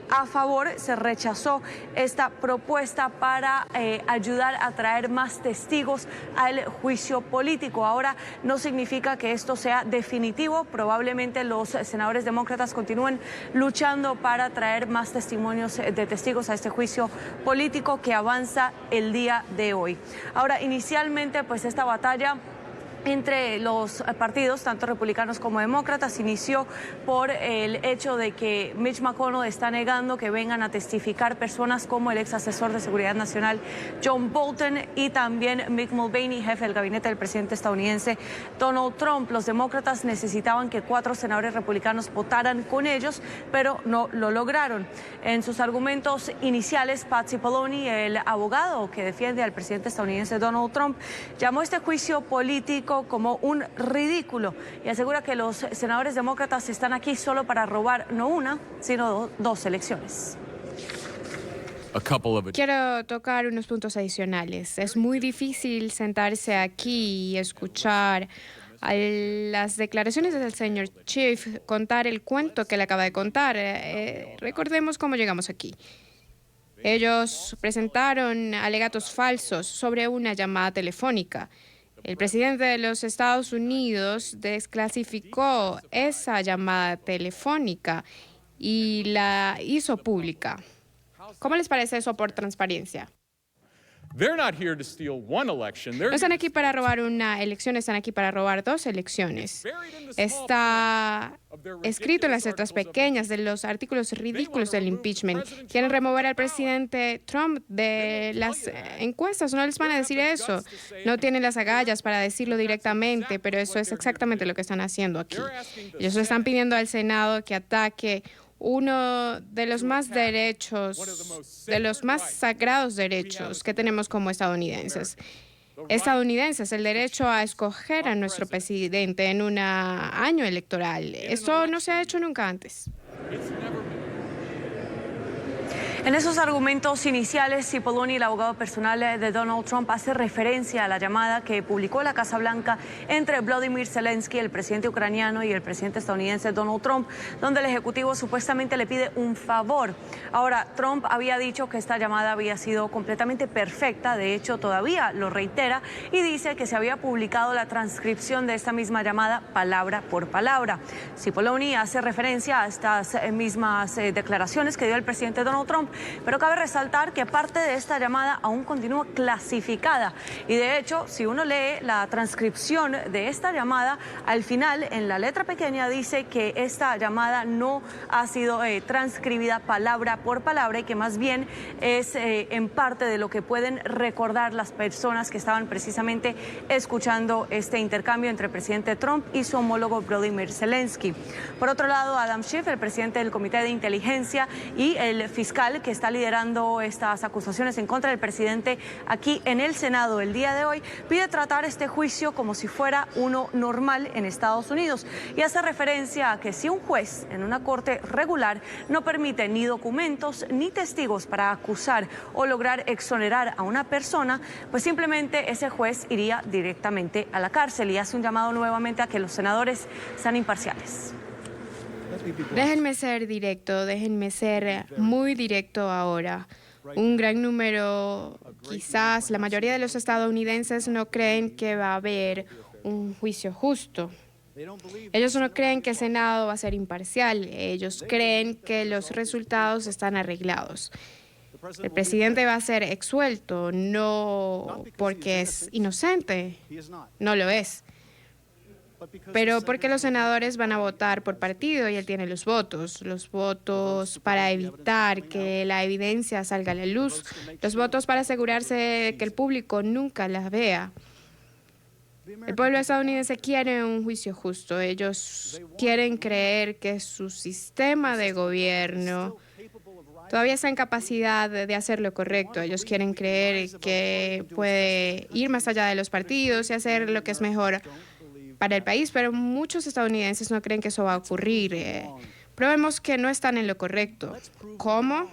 a favor. Se rechazó esta propuesta para ayudar a traer más testigos al juicio político. Ahora, no significa que esto sea definitivo. Probablemente los senadores demócratas continúen luchando para traer más testimonios de testigos a este juicio político que avanza el día de hoy. Ahora, inicialmente, pues esta batalla entre los partidos, tanto republicanos como demócratas, inició por el hecho de que Mitch McConnell está negando que vengan a testificar personas como el ex asesor de seguridad nacional John Bolton y también Mick Mulvaney, jefe del gabinete del presidente estadounidense Donald Trump. Los demócratas necesitaban que 4 senadores republicanos votaran con ellos, pero no lo lograron. En sus argumentos iniciales, Pat Cipollone, el abogado que defiende al presidente estadounidense Donald Trump, llamó este juicio político como un ridículo y asegura que los senadores demócratas están aquí solo para robar no una, sino 2 elecciones. Quiero tocar unos puntos adicionales. Es muy difícil sentarse aquí y escuchar a las declaraciones del señor Schiff contar el cuento que le acaba de contar. Recordemos cómo llegamos aquí. Ellos presentaron alegatos falsos sobre una llamada telefónica. El presidente de los Estados Unidos desclasificó esa llamada telefónica y la hizo pública. ¿Cómo les parece eso por transparencia? No están aquí para robar una elección, están aquí para robar 2 elecciones. Está escrito en las letras pequeñas de los artículos ridículos del impeachment. Quieren remover al presidente Trump de las encuestas, no les van a decir eso. No tienen las agallas para decirlo directamente, pero eso es exactamente lo que están haciendo aquí. Ellos le están pidiendo al Senado que ataque uno de los más sagrados derechos que tenemos como estadounidenses. El derecho a escoger a nuestro presidente en un año electoral. Esto no se ha hecho nunca antes. En esos argumentos iniciales, Cipollone, el abogado personal de Donald Trump, hace referencia a la llamada que publicó la Casa Blanca entre Volodymyr Zelensky, el presidente ucraniano, y el presidente estadounidense Donald Trump, donde el ejecutivo supuestamente le pide un favor. Ahora, Trump había dicho que esta llamada había sido completamente perfecta, de hecho todavía lo reitera, y dice que se había publicado la transcripción de esta misma llamada palabra por palabra. Cipollone hace referencia a estas mismas declaraciones que dio el presidente Donald Trump Pero cabe resaltar que parte de esta llamada aún continúa clasificada. Y de hecho, si uno lee la transcripción de esta llamada, al final, en la letra pequeña, dice que esta llamada no ha sido transcribida palabra por palabra y que más bien es en parte de lo que pueden recordar las personas que estaban precisamente escuchando este intercambio entre el presidente Trump y su homólogo Volodymyr Zelensky. Por otro lado, Adam Schiff, el presidente del Comité de Inteligencia y el fiscal que está liderando estas acusaciones en contra del presidente aquí en el Senado el día de hoy, pide tratar este juicio como si fuera uno normal en Estados Unidos y hace referencia a que si un juez en una corte regular no permite ni documentos ni testigos para acusar o lograr exonerar a una persona, pues simplemente ese juez iría directamente a la cárcel y hace un llamado nuevamente a que los senadores sean imparciales. Déjenme ser directo, déjenme ser muy directo ahora. Un gran número, quizás la mayoría de los estadounidenses no creen que va a haber un juicio justo. Ellos no creen que el Senado va a ser imparcial. Ellos creen que los resultados están arreglados. El presidente va a ser exsuelto, no porque es inocente, no lo es, pero porque los senadores van a votar por partido y él tiene los votos para evitar que la evidencia salga a la luz, los votos para asegurarse de que el público nunca la vea. El pueblo estadounidense quiere un juicio justo. Ellos quieren creer que su sistema de gobierno todavía está en capacidad de hacer lo correcto. Ellos quieren creer que puede ir más allá de los partidos y hacer lo que es mejor para el país, pero muchos estadounidenses no creen que eso va a ocurrir. Probemos que no están en lo correcto. ¿Cómo?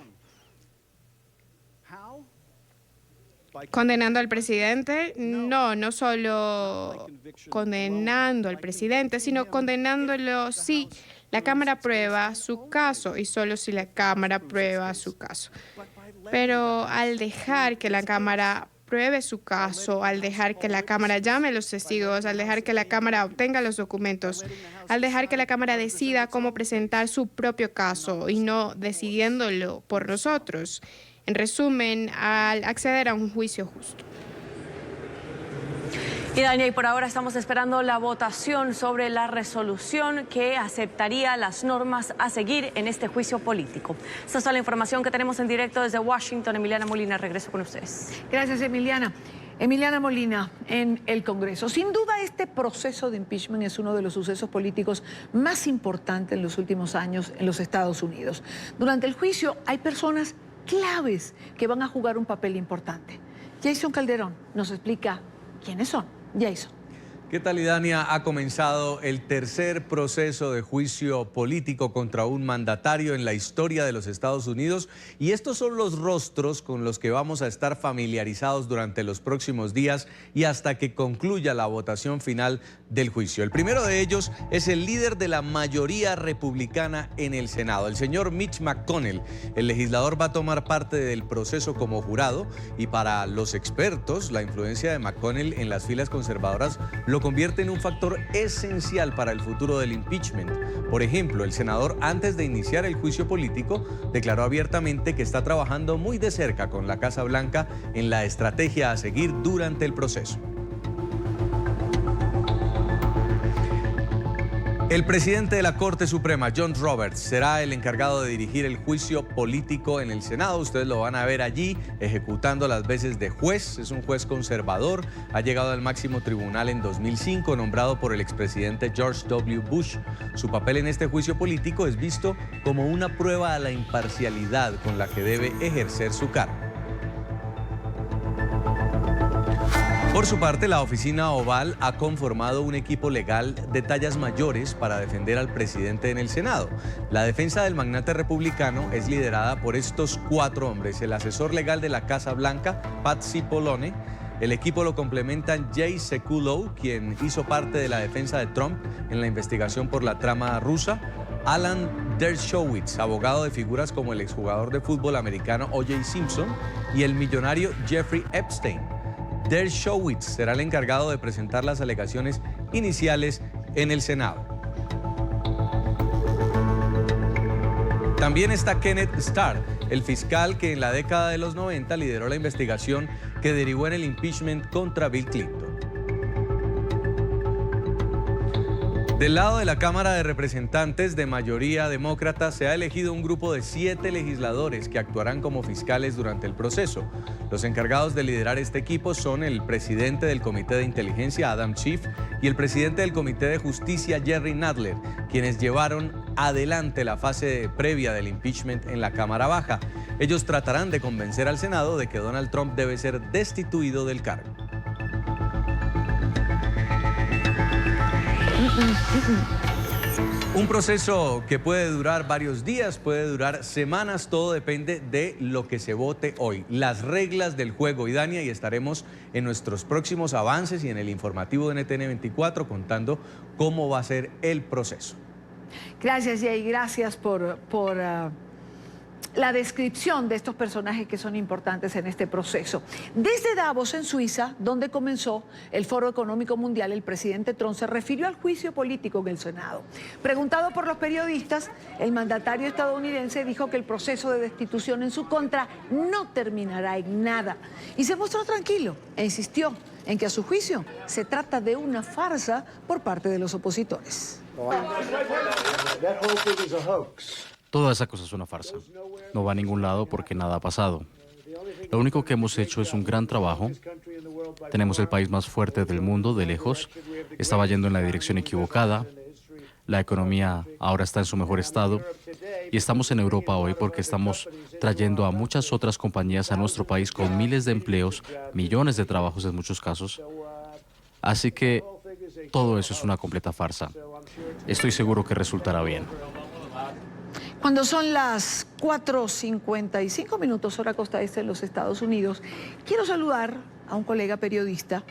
¿Condenando al presidente? No solo condenando al presidente, sino condenándolo si la Cámara prueba su caso y solo si la Cámara prueba su caso. Pero al dejar que la Cámara pruebe su caso, al dejar que la Cámara llame a los testigos, al dejar que la Cámara obtenga los documentos, al dejar que la Cámara decida cómo presentar su propio caso y no decidiéndolo por nosotros. En resumen, al acceder a un juicio justo. Y Dania, y por ahora estamos esperando la votación sobre la resolución que aceptaría las normas a seguir en este juicio político. Esta es toda la información que tenemos en directo desde Washington. Emiliana Molina, regreso con ustedes. Gracias, Emiliana. Emiliana Molina, en el Congreso. Sin duda, este proceso de impeachment es uno de los sucesos políticos más importantes en los últimos años en los Estados Unidos. Durante el juicio hay personas claves que van a jugar un papel importante. Jason Calderón nos explica quiénes son. Jason. ¿Qué tal, Idania? Ha comenzado el tercer proceso de juicio político contra un mandatario en la historia de los Estados Unidos y estos son los rostros con los que vamos a estar familiarizados durante los próximos días y hasta que concluya la votación final del juicio. El primero de ellos es el líder de la mayoría republicana en el Senado, el señor Mitch McConnell. El legislador va a tomar parte del proceso como jurado y para los expertos, la influencia de McConnell en las filas conservadoras lo convierte en un factor esencial para el futuro del impeachment. Por ejemplo, el senador, antes de iniciar el juicio político, declaró abiertamente que está trabajando muy de cerca con la Casa Blanca en la estrategia a seguir durante el proceso. El presidente de la Corte Suprema, John Roberts, será el encargado de dirigir el juicio político en el Senado. Ustedes lo van a ver allí ejecutando las veces de juez. Es un juez conservador. Ha llegado al máximo tribunal en 2005, nombrado por el expresidente George W. Bush. Su papel en este juicio político es visto como una prueba a la imparcialidad con la que debe ejercer su cargo. Por su parte, la Oficina Oval ha conformado un equipo legal de tallas mayores para defender al presidente en el Senado. La defensa del magnate republicano es liderada por estos 4 hombres: el asesor legal de la Casa Blanca, Pat Cipollone. El equipo lo complementan Jay Sekulow, quien hizo parte de la defensa de Trump en la investigación por la trama rusa; Alan Dershowitz, abogado de figuras como el exjugador de fútbol americano O.J. Simpson y el millonario Jeffrey Epstein. Dershowitz será el encargado de presentar las alegaciones iniciales en el Senado. También está Kenneth Starr, el fiscal que en la década de los 90 lideró la investigación que derivó en el impeachment contra Bill Clinton. Del lado de la Cámara de Representantes de mayoría demócrata se ha elegido un grupo de 7 legisladores que actuarán como fiscales durante el proceso. Los encargados de liderar este equipo son el presidente del Comité de Inteligencia, Adam Schiff, y el presidente del Comité de Justicia, Jerry Nadler, quienes llevaron adelante la fase previa del impeachment en la Cámara Baja. Ellos tratarán de convencer al Senado de que Donald Trump debe ser destituido del cargo. Un proceso que puede durar varios días, puede durar semanas, todo depende de lo que se vote hoy, las reglas del juego. Y Dania, y estaremos en nuestros próximos avances y en el informativo de NTN 24 contando cómo va a ser el proceso. Gracias, Jay, gracias por la descripción de estos personajes que son importantes en este proceso. Desde Davos, en Suiza, donde comenzó el Foro Económico Mundial, el presidente Trump se refirió al juicio político en el Senado. Preguntado por los periodistas, el mandatario estadounidense dijo que el proceso de destitución en su contra no terminará en nada. Y se mostró tranquilo e insistió en que a su juicio se trata de una farsa por parte de los opositores. Toda esa cosa es una farsa. No va a ningún lado porque nada ha pasado. Lo único que hemos hecho es un gran trabajo. Tenemos el país más fuerte del mundo, de lejos. Estaba yendo en la dirección equivocada. La economía ahora está en su mejor estado. Y estamos en Europa hoy porque estamos trayendo a muchas otras compañías a nuestro país con miles de empleos, millones de trabajos en muchos casos. Así que todo eso es una completa farsa. Estoy seguro que resultará bien. Cuando son las 4:55 minutos, hora costa este de los Estados Unidos, quiero saludar a un colega periodista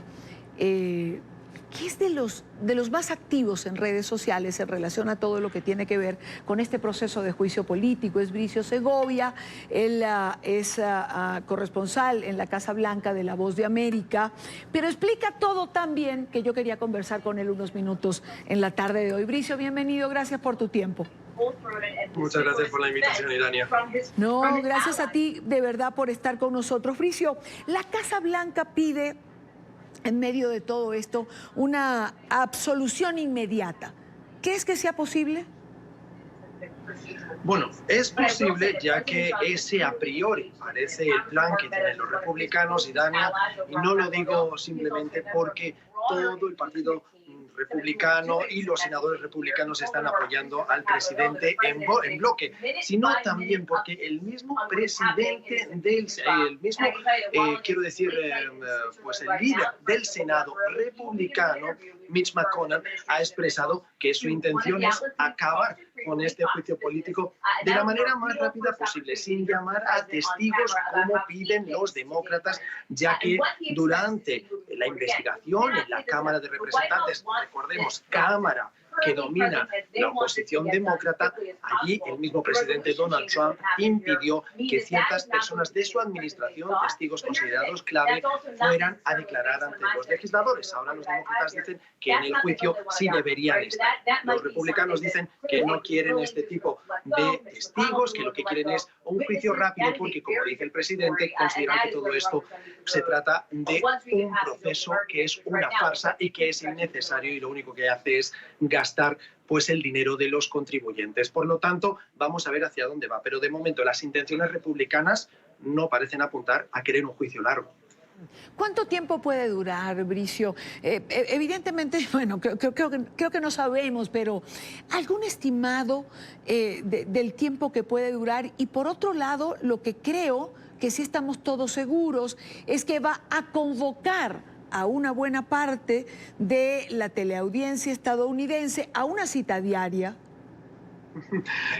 que es de los más activos en redes sociales en relación a todo lo que tiene que ver con este proceso de juicio político. Es Bricio Segovia, él es corresponsal en la Casa Blanca de La Voz de América, pero explica todo tan bien que yo quería conversar con él unos minutos en la tarde de hoy. Bricio, bienvenido, gracias por tu tiempo. Muchas gracias por la invitación, Idania. No, gracias a ti de verdad por estar con nosotros. Bricio, la Casa Blanca pide, en medio de todo esto, una absolución inmediata. ¿Crees que sea posible? Bueno, es posible, ya que ese a priori parece el plan que tienen los republicanos, Idania, y no lo digo simplemente porque todo el partido republicano y los senadores republicanos están apoyando al presidente en bloque, sino también porque el mismo presidente pues el líder del Senado republicano, Mitch McConnell, ha expresado que su intención es acabar con este juicio político de la manera más rápida posible, sin llamar a testigos como piden los demócratas, ya que durante la investigación en la Cámara de Representantes, recordemos, Cámara que domina la oposición demócrata, allí el mismo presidente Donald Trump impidió que ciertas personas de su administración, testigos considerados clave, fueran a declarar ante los legisladores. Ahora los demócratas dicen que en el juicio sí deberían estar. Los republicanos dicen que no quieren este tipo de testigos, que lo que quieren es un juicio rápido porque, como dice el presidente, consideran que todo esto se trata de un proceso que es una farsa y que es innecesario y lo único que hace es gastar pues el dinero de los contribuyentes. Por lo tanto, vamos a ver hacia dónde va. Pero de momento las intenciones republicanas no parecen apuntar a querer un juicio largo. ¿Cuánto tiempo puede durar, Bricio? Evidentemente, bueno, creo que no sabemos, pero ¿algún estimado del tiempo que puede durar? Y por otro lado, lo que creo que sí estamos todos seguros es que va a convocar a una buena parte de la teleaudiencia estadounidense a una cita diaria.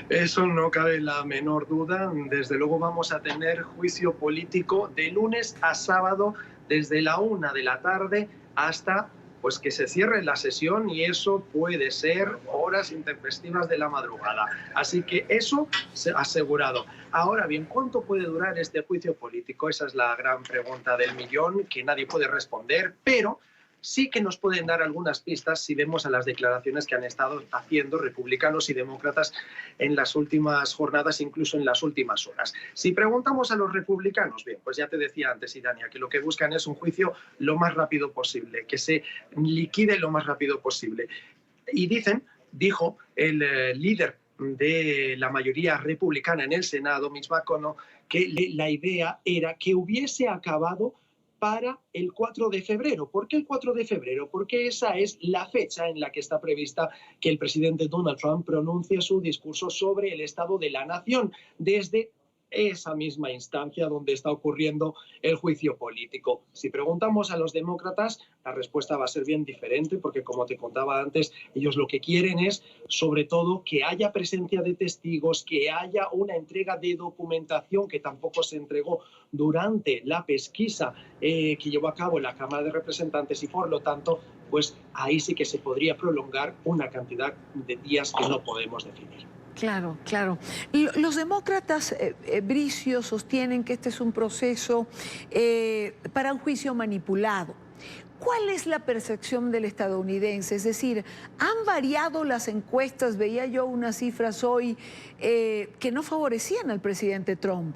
Eso no cabe la menor duda. Desde luego vamos a tener juicio político de lunes a sábado desde la 1 de la tarde hasta pues que se cierre la sesión, y eso puede ser horas intempestivas de la madrugada. Así que eso se ha asegurado. Ahora bien, ¿cuánto puede durar este juicio político? Esa es la gran pregunta del millón que nadie puede responder, pero sí que nos pueden dar algunas pistas si vemos a las declaraciones que han estado haciendo republicanos y demócratas en las últimas jornadas, incluso en las últimas horas. Si preguntamos a los republicanos, bien, pues ya te decía antes, Idania, que lo que buscan es un juicio lo más rápido posible, que se liquide lo más rápido posible. Y dijo el líder de la mayoría republicana en el Senado, Mitch McConnell, que la idea era que hubiese acabado para el 4 de febrero. ¿Por qué el 4 de febrero? Porque esa es la fecha en la que está prevista que el presidente Donald Trump pronuncie su discurso sobre el estado de la nación desde esa misma instancia donde está ocurriendo el juicio político. Si preguntamos a los demócratas, la respuesta va a ser bien diferente porque, como te contaba antes, ellos lo que quieren es, sobre todo, que haya presencia de testigos, que haya una entrega de documentación que tampoco se entregó durante la pesquisa que llevó a cabo en la Cámara de Representantes y, por lo tanto, pues ahí sí que se podría prolongar una cantidad de días que no podemos definir. Claro, claro. Los demócratas, Bricio, sostienen que este es un proceso para un juicio manipulado. ¿Cuál es la percepción del estadounidense? Es decir, ¿han variado las encuestas? Veía yo unas cifras hoy que no favorecían al presidente Trump.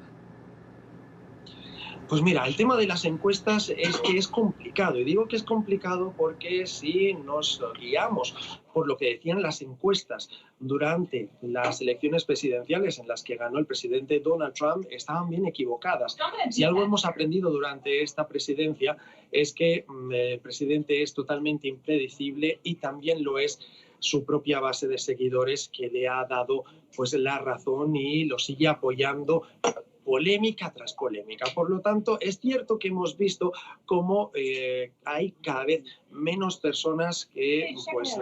Pues mira, el tema de las encuestas es que es complicado. Y digo que es complicado porque si nos guiamos por lo que decían las encuestas durante las elecciones presidenciales en las que ganó el presidente Donald Trump, estaban bien equivocadas. Si algo hemos aprendido durante esta presidencia es que el presidente es totalmente impredecible y también lo es su propia base de seguidores, que le ha dado pues la razón y lo sigue apoyando polémica tras polémica. Por lo tanto, es cierto que hemos visto cómo hay cada vez menos personas que pues,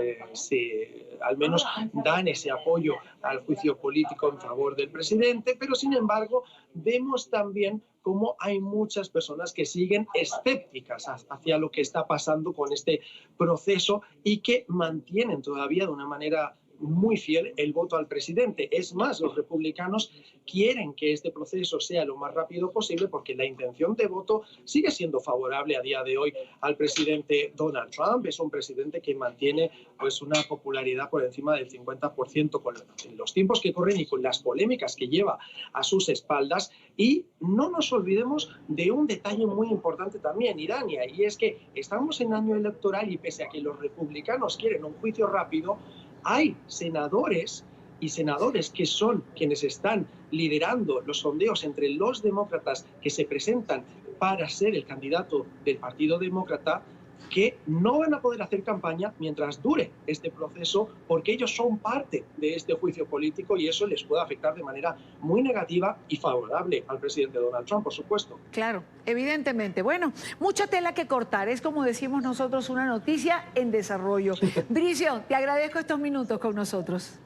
al menos dan ese apoyo al juicio político en favor del presidente, pero sin embargo vemos también cómo hay muchas personas que siguen escépticas hacia lo que está pasando con este proceso y que mantienen todavía de una manera muy fiel el voto al presidente. Es más, los republicanos quieren que este proceso sea lo más rápido posible porque la intención de voto sigue siendo favorable a día de hoy al presidente Donald Trump. Es un presidente que mantiene pues una popularidad por encima del 50% con los tiempos que corren y con las polémicas que lleva a sus espaldas. Y no nos olvidemos de un detalle muy importante también, Idania, y es que estamos en año electoral y pese a que los republicanos quieren un juicio rápido, hay senadores y senadores que son quienes están liderando los sondeos entre los demócratas que se presentan para ser el candidato del Partido Demócrata, que no van a poder hacer campaña mientras dure este proceso porque ellos son parte de este juicio político y eso les puede afectar de manera muy negativa y favorable al presidente Donald Trump, por supuesto. Claro, evidentemente. Bueno, mucha tela que cortar. Es, como decimos nosotros, una noticia en desarrollo. Bricio, te agradezco estos minutos con nosotros.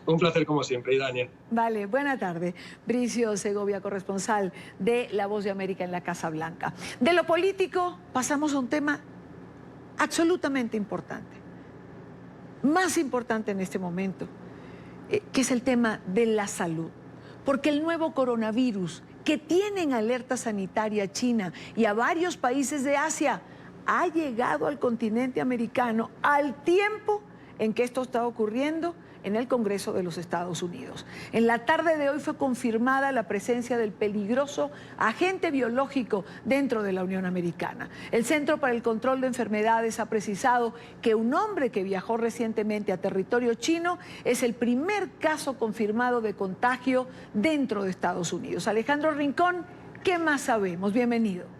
Un placer como siempre, Idania. Vale, buena tarde. Bricio Segovia, corresponsal de La Voz de América en la Casa Blanca. De lo político pasamos a un tema absolutamente importante, más importante en este momento, que es el tema de la salud. Porque el nuevo coronavirus, que tiene en alerta sanitaria a China y a varios países de Asia, ha llegado al continente americano al tiempo en que esto está ocurriendo en el Congreso de los Estados Unidos. En la tarde de hoy fue confirmada la presencia del peligroso agente biológico dentro de la Unión Americana. El Centro para el Control de Enfermedades ha precisado que un hombre que viajó recientemente a territorio chino es el primer caso confirmado de contagio dentro de Estados Unidos. Alejandro Rincón, ¿qué más sabemos? Bienvenido.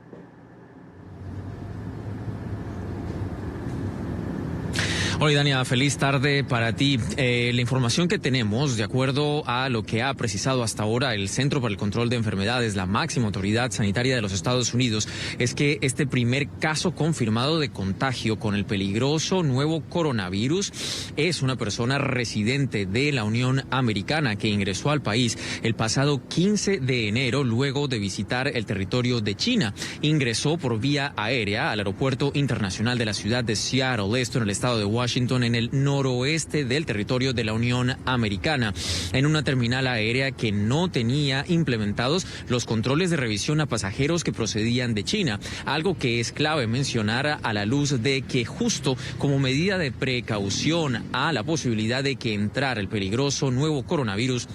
Hola, Dania, feliz tarde para ti. La información que tenemos, de acuerdo a lo que ha precisado hasta ahora el Centro para el Control de Enfermedades, la máxima autoridad sanitaria de los Estados Unidos, es que este primer caso confirmado de contagio con el peligroso nuevo coronavirus es una persona residente de la Unión Americana que ingresó al país el pasado 15 de enero luego de visitar el territorio de China. Ingresó por vía aérea al aeropuerto internacional de la ciudad de Seattle, esto en el estado de Washington, Washington, en el noroeste del territorio de la Unión Americana, en una terminal aérea que no tenía implementados los controles de revisión a pasajeros que procedían de China, algo que es clave mencionar a la luz de que justo como medida de precaución a la posibilidad de que entrara el peligroso nuevo coronavirus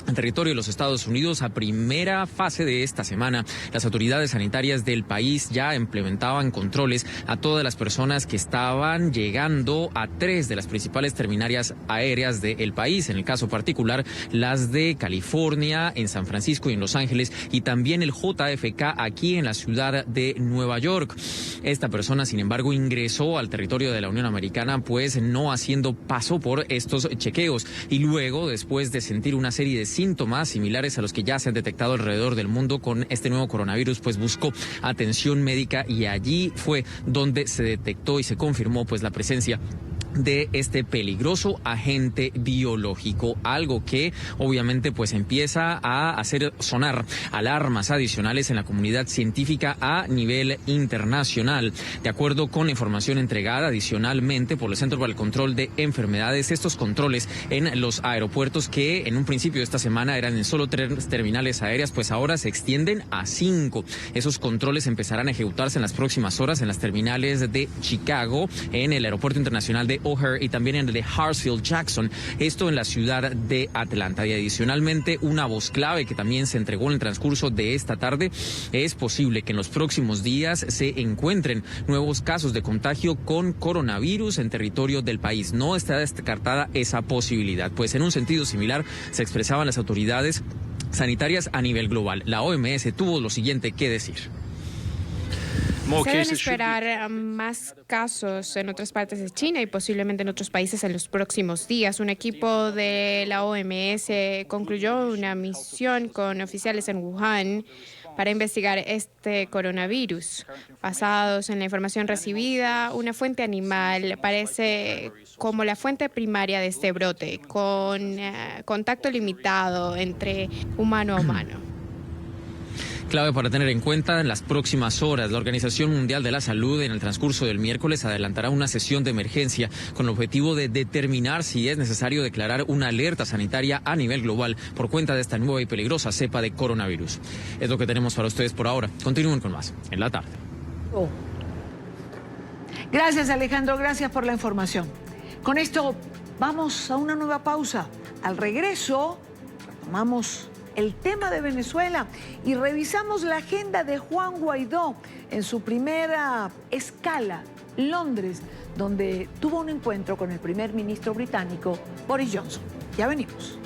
en territorio de los Estados Unidos, a primera fase de esta semana, las autoridades sanitarias del país ya implementaban controles a todas las personas que estaban llegando a 3 de las principales terminales aéreas del país, en el caso particular las de California, en San Francisco y en Los Ángeles, y también el JFK aquí en la ciudad de Nueva York. Esta persona, sin embargo, ingresó al territorio de la Unión Americana, pues no haciendo paso por estos chequeos, y luego, después de sentir una serie de síntomas similares a los que ya se han detectado alrededor del mundo con este nuevo coronavirus, pues buscó atención médica y allí fue donde se detectó y se confirmó pues la presencia de este peligroso agente biológico, algo que obviamente pues empieza a hacer sonar alarmas adicionales en la comunidad científica a nivel internacional. De acuerdo con la información entregada adicionalmente por el Centro para el Control de Enfermedades, estos controles en los aeropuertos, que en un principio de esta semana eran en solo 3 terminales aéreas, pues ahora se extienden a 5. Esos controles empezarán a ejecutarse en las próximas horas en las terminales de Chicago, en el Aeropuerto Internacional de O'Hare y también en el de Hartsfield-Jackson, esto en la ciudad de Atlanta. Y adicionalmente, una voz clave que también se entregó en el transcurso de esta tarde: es posible que en los próximos días se encuentren nuevos casos de contagio con coronavirus en territorio del país. No está descartada esa posibilidad, pues en un sentido similar se expresaban las autoridades sanitarias a nivel global. La OMS tuvo lo siguiente que decir. Se deben esperar más casos en otras partes de China y posiblemente en otros países en los próximos días. Un equipo de la OMS concluyó una misión con oficiales en Wuhan para investigar este coronavirus. Basados en la información recibida, una fuente animal parece como la fuente primaria de este brote, con contacto limitado entre humano a humano. Clave para tener en cuenta en las próximas horas. La Organización Mundial de la Salud en el transcurso del miércoles adelantará una sesión de emergencia con el objetivo de determinar si es necesario declarar una alerta sanitaria a nivel global por cuenta de esta nueva y peligrosa cepa de coronavirus. Es lo que tenemos para ustedes por ahora. Continúen con más en la tarde. Gracias, Alejandro. Gracias por la información. Con esto vamos a una nueva pausa. Al regreso, retomamos el tema de Venezuela y revisamos la agenda de Juan Guaidó en su primera escala, Londres, donde tuvo un encuentro con el primer ministro británico Boris Johnson. Ya venimos.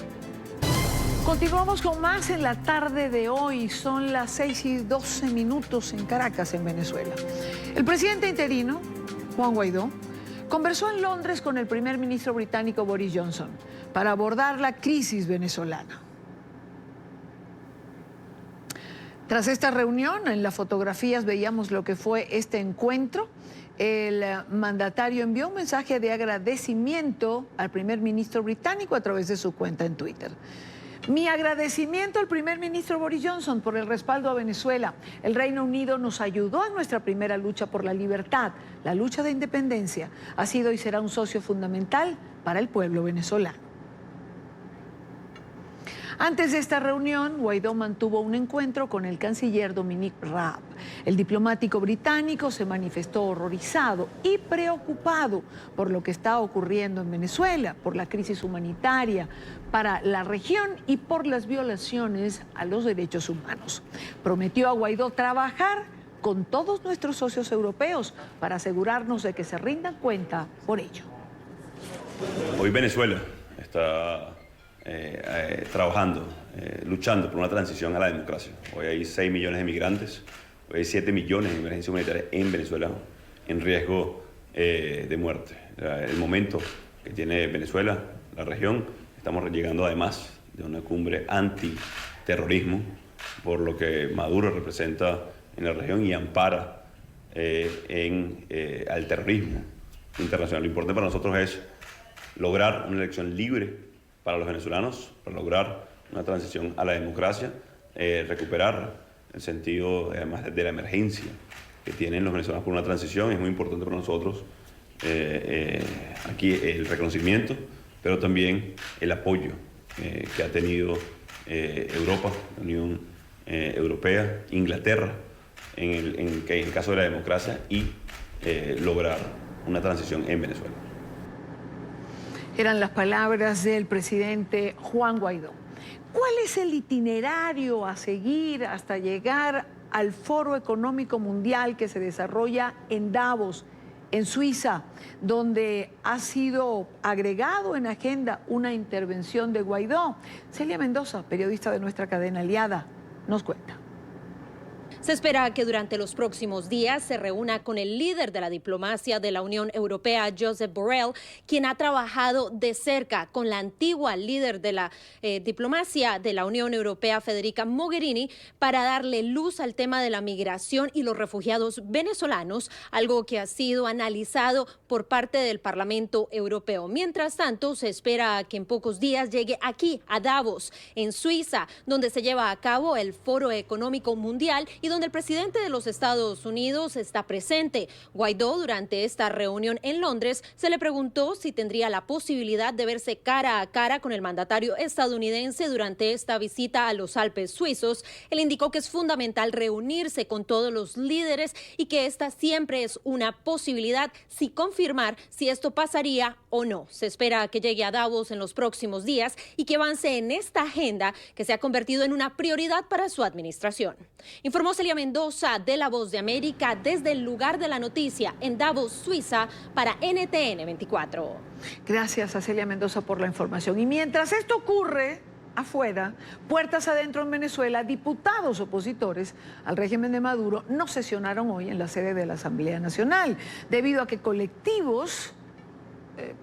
Continuamos con más en la tarde de hoy. Son las 6:12 en Caracas, en Venezuela. El presidente interino, Juan Guaidó, conversó en Londres con el primer ministro británico Boris Johnson para abordar la crisis venezolana. Tras esta reunión, en las fotografías veíamos lo que fue este encuentro. El mandatario envió un mensaje de agradecimiento al primer ministro británico a través de su cuenta en Twitter. Mi agradecimiento al primer ministro Boris Johnson por el respaldo a Venezuela. El Reino Unido nos ayudó en nuestra primera lucha por la libertad, la lucha de independencia. Ha sido y será un socio fundamental para el pueblo venezolano. Antes de esta reunión, Guaidó mantuvo un encuentro con el canciller Dominic Raab. El diplomático británico se manifestó horrorizado y preocupado por lo que está ocurriendo en Venezuela, por la crisis humanitaria para la región y por las violaciones a los derechos humanos. Prometió a Guaidó trabajar con todos nuestros socios europeos para asegurarnos de que se rindan cuenta por ello. Hoy Venezuela está trabajando, luchando por una transición a la democracia. Hoy hay 6 millones de migrantes, hoy hay 7 millones de emergencias humanitarias en Venezuela en riesgo de muerte. El momento que tiene Venezuela, la región, estamos llegando además de una cumbre antiterrorismo, por lo que Maduro representa en la región y ampara al terrorismo internacional. Lo importante para nosotros es lograr una elección libre para los venezolanos, para lograr una transición a la democracia, recuperar el sentido además de la emergencia que tienen los venezolanos por una transición. Es muy importante para nosotros aquí el reconocimiento, pero también el apoyo que ha tenido Europa, la Unión Europea, Inglaterra, en el caso de la democracia y lograr una transición en Venezuela. Eran las palabras del presidente Juan Guaidó. ¿Cuál es el itinerario a seguir hasta llegar al Foro Económico Mundial que se desarrolla en Davos, en Suiza, donde ha sido agregado en agenda una intervención de Guaidó? Celia Mendoza, periodista de nuestra cadena aliada, nos cuenta. Se espera que durante los próximos días se reúna con el líder de la diplomacia de la Unión Europea, Josep Borrell, quien ha trabajado de cerca con la antigua líder de la diplomacia de la Unión Europea, Federica Mogherini, para darle luz al tema de la migración y los refugiados venezolanos, algo que ha sido analizado por parte del Parlamento Europeo. Mientras tanto, se espera que en pocos días llegue aquí, a Davos, en Suiza, donde se lleva a cabo el Foro Económico Mundial y donde el presidente de los Estados Unidos está presente. Guaidó, durante esta reunión en Londres, se le preguntó si tendría la posibilidad de verse cara a cara con el mandatario estadounidense durante esta visita a los Alpes suizos. Él indicó que es fundamental reunirse con todos los líderes y que esta siempre es una posibilidad, sin confirmar si esto pasaría o no. Se espera que llegue a Davos en los próximos días y que avance en esta agenda que se ha convertido en una prioridad para su administración. Informó Celia Mendoza de La Voz de América desde el lugar de la noticia en Davos, Suiza, para NTN 24. Gracias a Celia Mendoza por la información. Y mientras esto ocurre afuera, puertas adentro en Venezuela, diputados opositores al régimen de Maduro no sesionaron hoy en la sede de la Asamblea Nacional, debido a que colectivos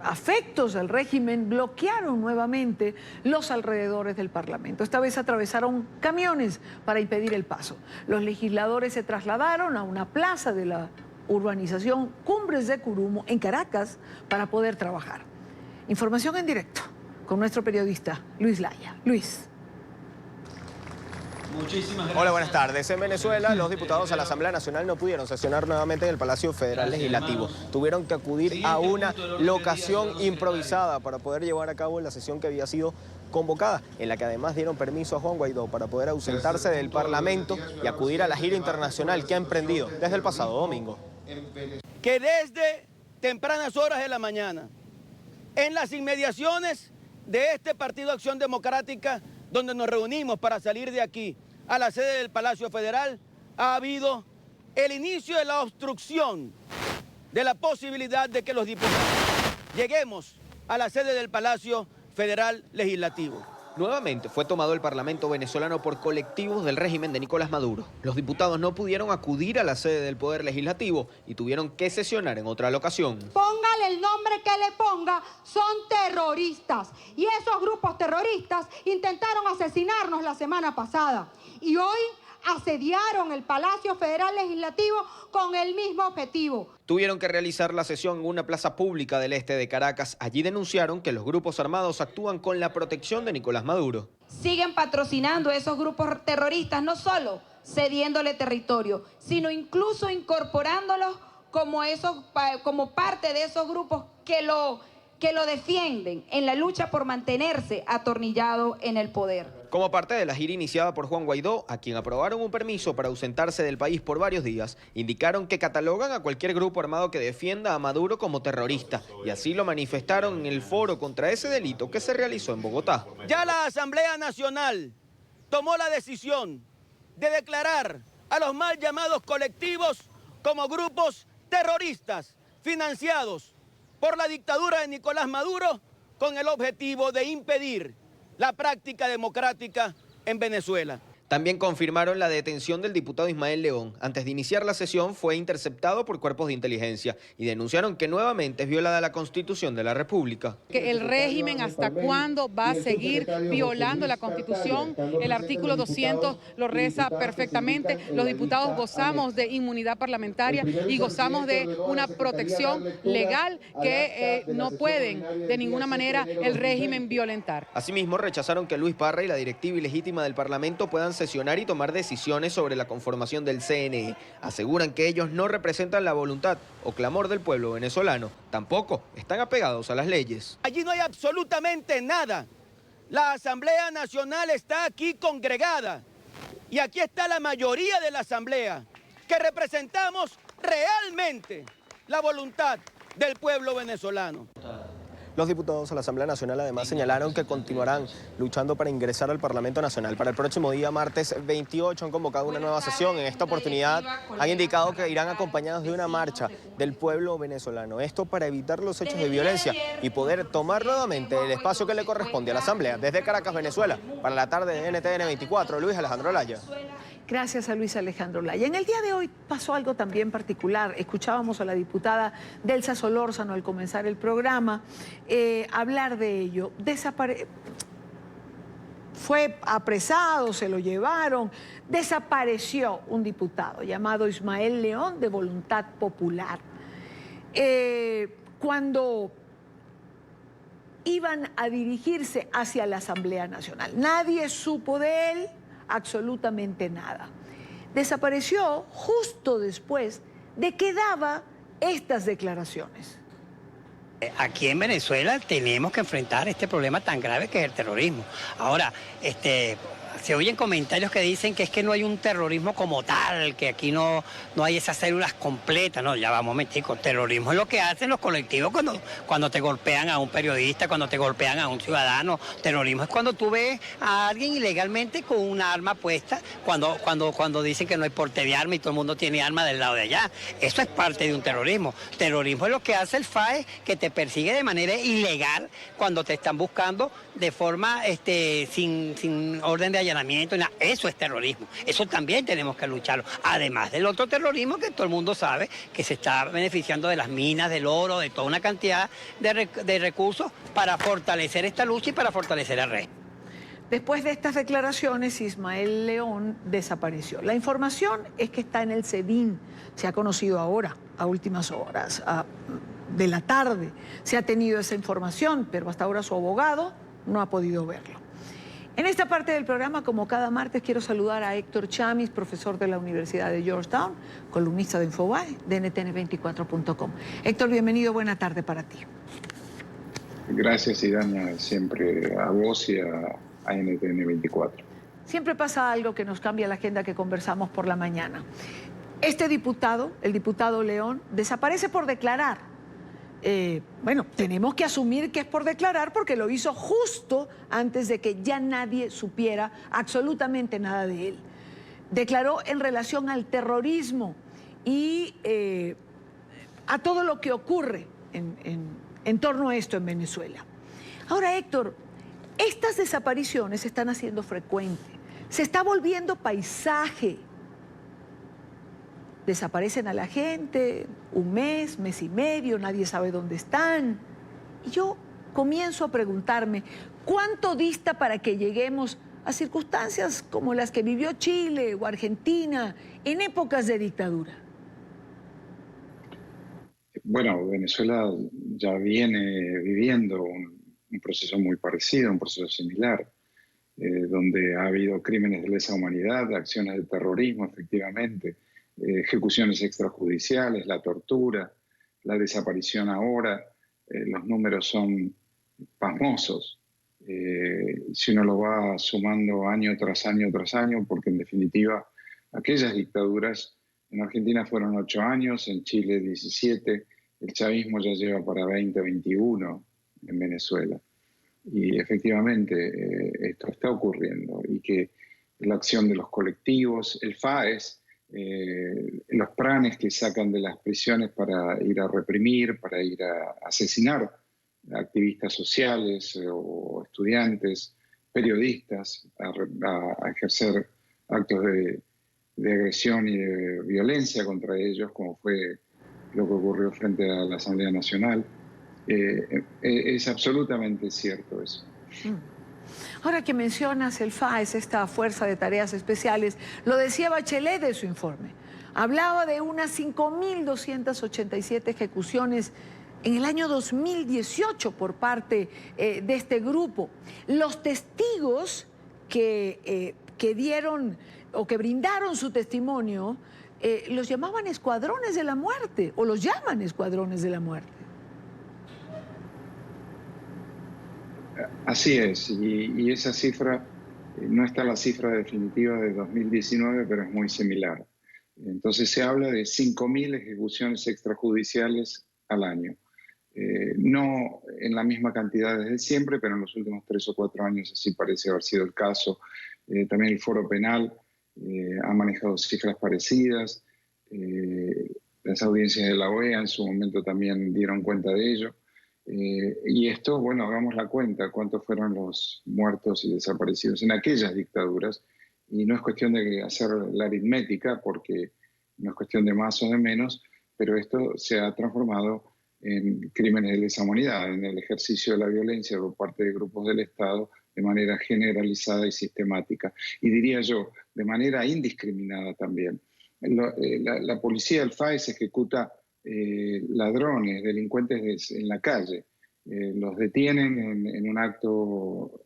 afectos al régimen bloquearon nuevamente los alrededores del Parlamento. Esta vez atravesaron camiones para impedir el paso. Los legisladores se trasladaron a una plaza de la urbanización Cumbres de Curumo, en Caracas, para poder trabajar. Información en directo con nuestro periodista Luis Laya. Luis. Muchísimas gracias. Hola, buenas tardes. En Venezuela, los diputados a la Asamblea Nacional no pudieron sesionar nuevamente en el Palacio Federal Legislativo. Tuvieron que acudir a una locación improvisada para poder llevar a cabo la sesión que había sido convocada, en la que además dieron permiso a Juan Guaidó para poder ausentarse del Parlamento y acudir a la gira internacional que ha emprendido desde el pasado domingo. Que desde tempranas horas de la mañana, en las inmediaciones de este Partido Acción Democrática, donde nos reunimos para salir de aquí a la sede del Palacio Federal, ha habido el inicio de la obstrucción de la posibilidad de que los diputados lleguemos a la sede del Palacio Federal Legislativo. Nuevamente fue tomado el Parlamento venezolano por colectivos del régimen de Nicolás Maduro. Los diputados no pudieron acudir a la sede del Poder Legislativo y tuvieron que sesionar en otra locación. Póngale el nombre que le ponga, son terroristas. Y esos grupos terroristas intentaron asesinarnos la semana pasada. Y hoy asediaron el Palacio Federal Legislativo con el mismo objetivo. Tuvieron que realizar la sesión en una plaza pública del este de Caracas. Allí denunciaron que los grupos armados actúan con la protección de Nicolás Maduro. Siguen patrocinando a esos grupos terroristas, no solo cediéndole territorio, sino incluso incorporándolos como parte de esos grupos que lo defienden en la lucha por mantenerse atornillado en el poder. Como parte de la gira iniciada por Juan Guaidó, a quien aprobaron un permiso para ausentarse del país por varios días, indicaron que catalogan a cualquier grupo armado que defienda a Maduro como terrorista, y así lo manifestaron en el foro contra ese delito que se realizó en Bogotá. Ya la Asamblea Nacional tomó la decisión de declarar a los mal llamados colectivos como grupos terroristas financiados por la dictadura de Nicolás Maduro con el objetivo de impedir la práctica democrática en Venezuela. También confirmaron la detención del diputado Ismael León. Antes de iniciar la sesión fue interceptado por cuerpos de inteligencia y denunciaron que nuevamente es violada la Constitución de la República. Que el régimen hasta cuándo va a seguir violando la Constitución. El artículo 200 lo reza perfectamente. Los diputados gozamos de inmunidad parlamentaria y gozamos de una protección legal que no pueden de ninguna manera el régimen violentar. Asimismo, rechazaron que Luis Parra y la directiva ilegítima del Parlamento puedan sesionar y tomar decisiones sobre la conformación del CNE. Aseguran que ellos no representan la voluntad o clamor del pueblo venezolano. Tampoco están apegados a las leyes. Allí no hay absolutamente nada. La Asamblea Nacional está aquí congregada y aquí está la mayoría de la Asamblea, que representamos realmente la voluntad del pueblo venezolano. Los diputados a la Asamblea Nacional además señalaron que continuarán luchando para ingresar al Parlamento Nacional. Para el próximo día, martes 28, han convocado una nueva sesión. En esta oportunidad han indicado que irán acompañados de una marcha del pueblo venezolano. Esto para evitar los hechos de violencia y poder tomar nuevamente el espacio que le corresponde a la Asamblea. Desde Caracas, Venezuela, para la tarde de NTN 24, Luis Alejandro Laya. Gracias a Luis Alejandro Laya. En el día de hoy pasó algo también particular. Escuchábamos a la diputada Delsa Solórzano al comenzar el programa hablar de ello. Fue apresado, se lo llevaron, desapareció un diputado llamado Ismael León de Voluntad Popular. Cuando iban a dirigirse hacia la Asamblea Nacional, nadie supo de él absolutamente nada. Desapareció justo después de que daba estas declaraciones. Aquí en Venezuela tenemos que enfrentar este problema tan grave que es el terrorismo. Ahora, se oyen comentarios que dicen que es que no hay un terrorismo como tal, que aquí no hay esas células completas. No, ya vamos un momentico. Terrorismo es lo que hacen los colectivos cuando te golpean a un periodista, cuando te golpean a un ciudadano. Terrorismo es cuando tú ves a alguien ilegalmente con una arma puesta, cuando dicen que no hay porte de arma y todo el mundo tiene arma del lado de allá. Eso es parte de un terrorismo. Terrorismo es lo que hace el FAE, que te persigue de manera ilegal cuando te están buscando de forma sin orden de allanamiento. Eso es terrorismo. Eso también tenemos que lucharlo. Además del otro terrorismo que todo el mundo sabe que se está beneficiando de las minas, del oro, de toda una cantidad de recursos para fortalecer esta lucha y para fortalecer al rey. Después de estas declaraciones, Ismael León desapareció. La información es que está en el SEBIN. Se ha conocido ahora, a últimas horas de la tarde. Se ha tenido esa información, pero hasta ahora su abogado no ha podido verlo. En esta parte del programa, como cada martes, quiero saludar a Héctor Chamis, profesor de la Universidad de Georgetown, columnista de Infobae, de NTN24.com. Héctor, bienvenido, buena tarde para ti. Gracias, Idania, siempre a vos y a NTN24. Siempre pasa algo que nos cambia la agenda que conversamos por la mañana. Este diputado, el diputado León, desaparece por declarar. Bueno, tenemos que asumir que es por declarar porque lo hizo justo antes de que ya nadie supiera absolutamente nada de él. Declaró en relación al terrorismo y a todo lo que ocurre en torno a esto en Venezuela. Ahora, Héctor, estas desapariciones se están haciendo frecuentes, se está volviendo paisaje. Desaparecen a la gente, un mes, mes y medio, nadie sabe dónde están. Y yo comienzo a preguntarme, ¿cuánto dista para que lleguemos a circunstancias como las que vivió Chile o Argentina en épocas de dictadura? Bueno, Venezuela ya viene viviendo un proceso muy parecido, un proceso similar, donde ha habido crímenes de lesa humanidad, acciones de terrorismo, efectivamente, ejecuciones extrajudiciales, la tortura, la desaparición ahora. Los números son pasmosos. Si uno lo va sumando año tras año tras año, porque en definitiva aquellas dictaduras en Argentina fueron 8 años, en Chile 17, el chavismo ya lleva para 20, 21 en Venezuela. Y efectivamente esto está ocurriendo y que la acción de los colectivos, el FAES, los planes que sacan de las prisiones para ir a reprimir, para ir a asesinar a activistas sociales o estudiantes, periodistas, a ejercer actos de agresión y de violencia contra ellos, como fue lo que ocurrió frente a la Asamblea Nacional. Es absolutamente cierto eso. Ahora que mencionas el FAES, esta Fuerza de Tareas Especiales, lo decía Bachelet de su informe. Hablaba de unas 5.287 ejecuciones en el año 2018 por parte de este grupo. Los testigos que que dieron o que brindaron su testimonio, los llamaban escuadrones de la muerte, o los llaman escuadrones de la muerte. Así es, y esa cifra, no está la cifra definitiva de 2019, pero es muy similar. Entonces se habla de 5.000 ejecuciones extrajudiciales al año. No en la misma cantidad desde siempre, pero en los últimos 3 o 4 años así parece haber sido el caso. También el Foro Penal ha manejado cifras parecidas. Las audiencias de la OEA en su momento también dieron cuenta de ello. Y esto, bueno, hagamos la cuenta, cuántos fueron los muertos y desaparecidos en aquellas dictaduras. Y no es cuestión de hacer la aritmética, porque no es cuestión de más o de menos, pero esto se ha transformado en crímenes de lesa humanidad, en el ejercicio de la violencia por parte de grupos del Estado de manera generalizada y sistemática. Y diría yo, de manera indiscriminada también. La policía del FAES ejecuta ladrones, delincuentes en la calle. Los detienen en un acto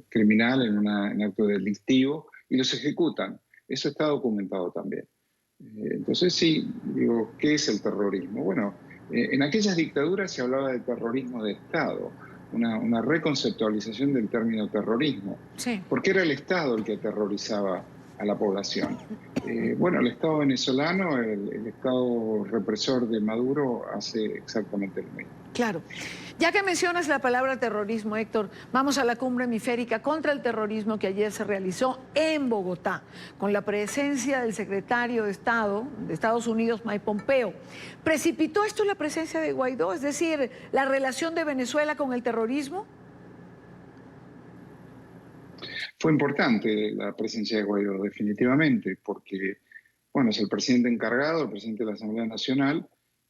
criminal, en un acto delictivo, y los ejecutan. Eso está documentado también. Entonces sí, digo, ¿qué es el terrorismo? Bueno, en aquellas dictaduras se hablaba de terrorismo de Estado, una reconceptualización del término terrorismo, sí, porque era el Estado el que aterrorizaba a la población. Bueno, el Estado venezolano, el Estado represor de Maduro, hace exactamente lo mismo. Claro. Ya que mencionas la palabra terrorismo, Héctor, vamos a la cumbre hemisférica contra el terrorismo que ayer se realizó en Bogotá, con la presencia del secretario de Estado de Estados Unidos, Mike Pompeo. ¿Precipitó esto la presencia de Guaidó? Es decir, la relación de Venezuela con el terrorismo. Fue importante la presencia de Guaidó, definitivamente, porque, bueno, es el presidente encargado, el presidente de la Asamblea Nacional,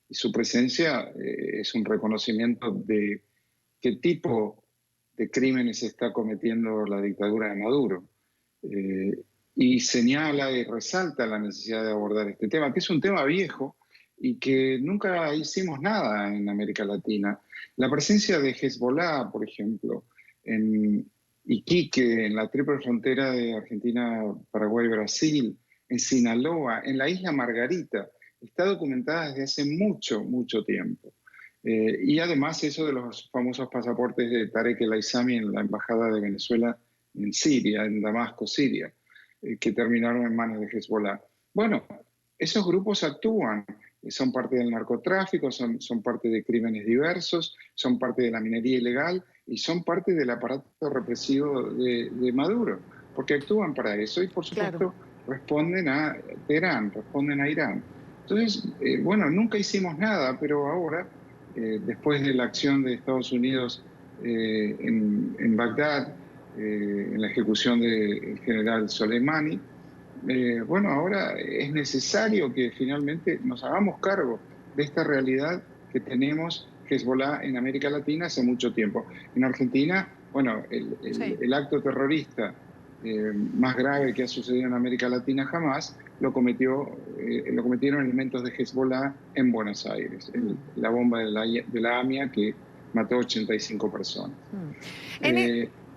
y su presencia es un reconocimiento de qué tipo de crímenes está cometiendo la dictadura de Maduro. Y señala y resalta la necesidad de abordar este tema, que es un tema viejo y que nunca hicimos nada en América Latina. La presencia de Hezbollah, por ejemplo, en Iquique, en la triple frontera de Argentina, Paraguay, Brasil, en Sinaloa, en la isla Margarita, está documentada desde hace mucho, mucho tiempo. Y además eso de los famosos pasaportes de Tarek El Aissami en la Embajada de Venezuela en Siria, en Damasco, Siria, que terminaron en manos de Hezbollah. Bueno, esos grupos actúan, son parte del narcotráfico, son parte de crímenes diversos, son parte de la minería ilegal y son parte del aparato represivo de Maduro, porque actúan para eso y por supuesto claro, responden a Teherán, responden a Irán. Entonces, bueno, nunca hicimos nada, pero ahora, después de la acción de Estados Unidos en Bagdad, en la ejecución del general Soleimani, bueno, ahora es necesario que finalmente nos hagamos cargo de esta realidad que tenemos Hezbollah en América Latina hace mucho tiempo. En Argentina, bueno, el acto terrorista más grave que ha sucedido en América Latina jamás lo cometieron elementos de Hezbollah en Buenos Aires, la bomba de la AMIA que mató 85 personas.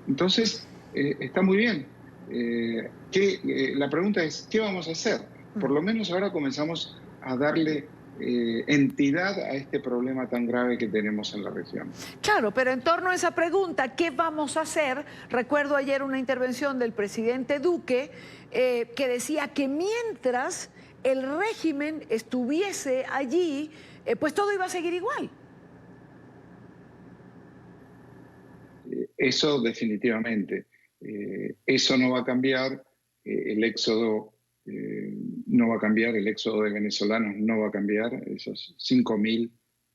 Entonces, está muy bien. La pregunta es, ¿qué vamos a hacer? Por lo menos ahora comenzamos a darle entidad a este problema tan grave que tenemos en la región. Claro, pero en torno a esa pregunta, ¿qué vamos a hacer? Recuerdo ayer una intervención del presidente Duque que decía que mientras el régimen estuviese allí, pues todo iba a seguir igual. Eso definitivamente. Eso no va a cambiar, el éxodo no va a cambiar, el éxodo de venezolanos no va a cambiar, esos 5.000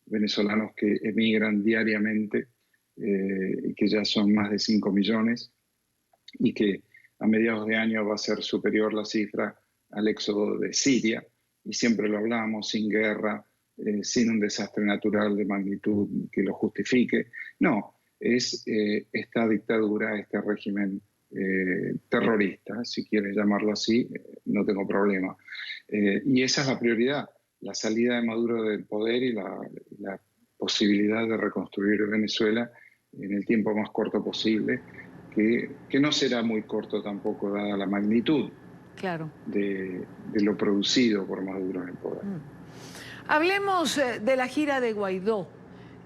venezolanos que emigran diariamente, que ya son más de 5 millones, y que a mediados de año va a ser superior la cifra al éxodo de Siria, y siempre lo hablamos, sin guerra, sin un desastre natural de magnitud que lo justifique. No, es esta dictadura, este régimen terrorista, si quieres llamarlo así, no tengo problema. Y esa es la prioridad, la salida de Maduro del poder y la posibilidad de reconstruir Venezuela en el tiempo más corto posible, que no será muy corto tampoco, dada la magnitud de lo producido por Maduro en el poder. Hablemos de la gira de Guaidó,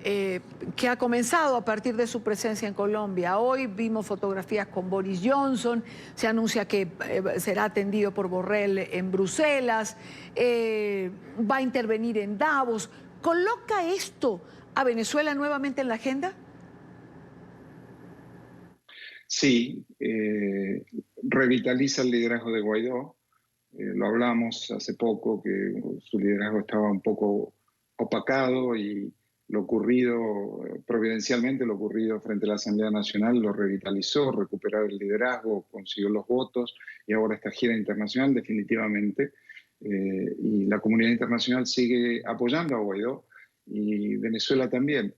que ha comenzado a partir de su presencia en Colombia. Hoy vimos fotografías con Boris Johnson, se anuncia que será atendido por Borrell en Bruselas, va a intervenir en Davos. ¿Coloca esto a Venezuela nuevamente en la agenda? Sí, revitaliza el liderazgo de Guaidó. Lo hablamos hace poco, que su liderazgo estaba un poco opacado y lo ocurrido, providencialmente lo ocurrido frente a la Asamblea Nacional lo revitalizó, recuperar el liderazgo, consiguió los votos y ahora esta gira internacional definitivamente. Y la comunidad internacional sigue apoyando a Guaidó y Venezuela también.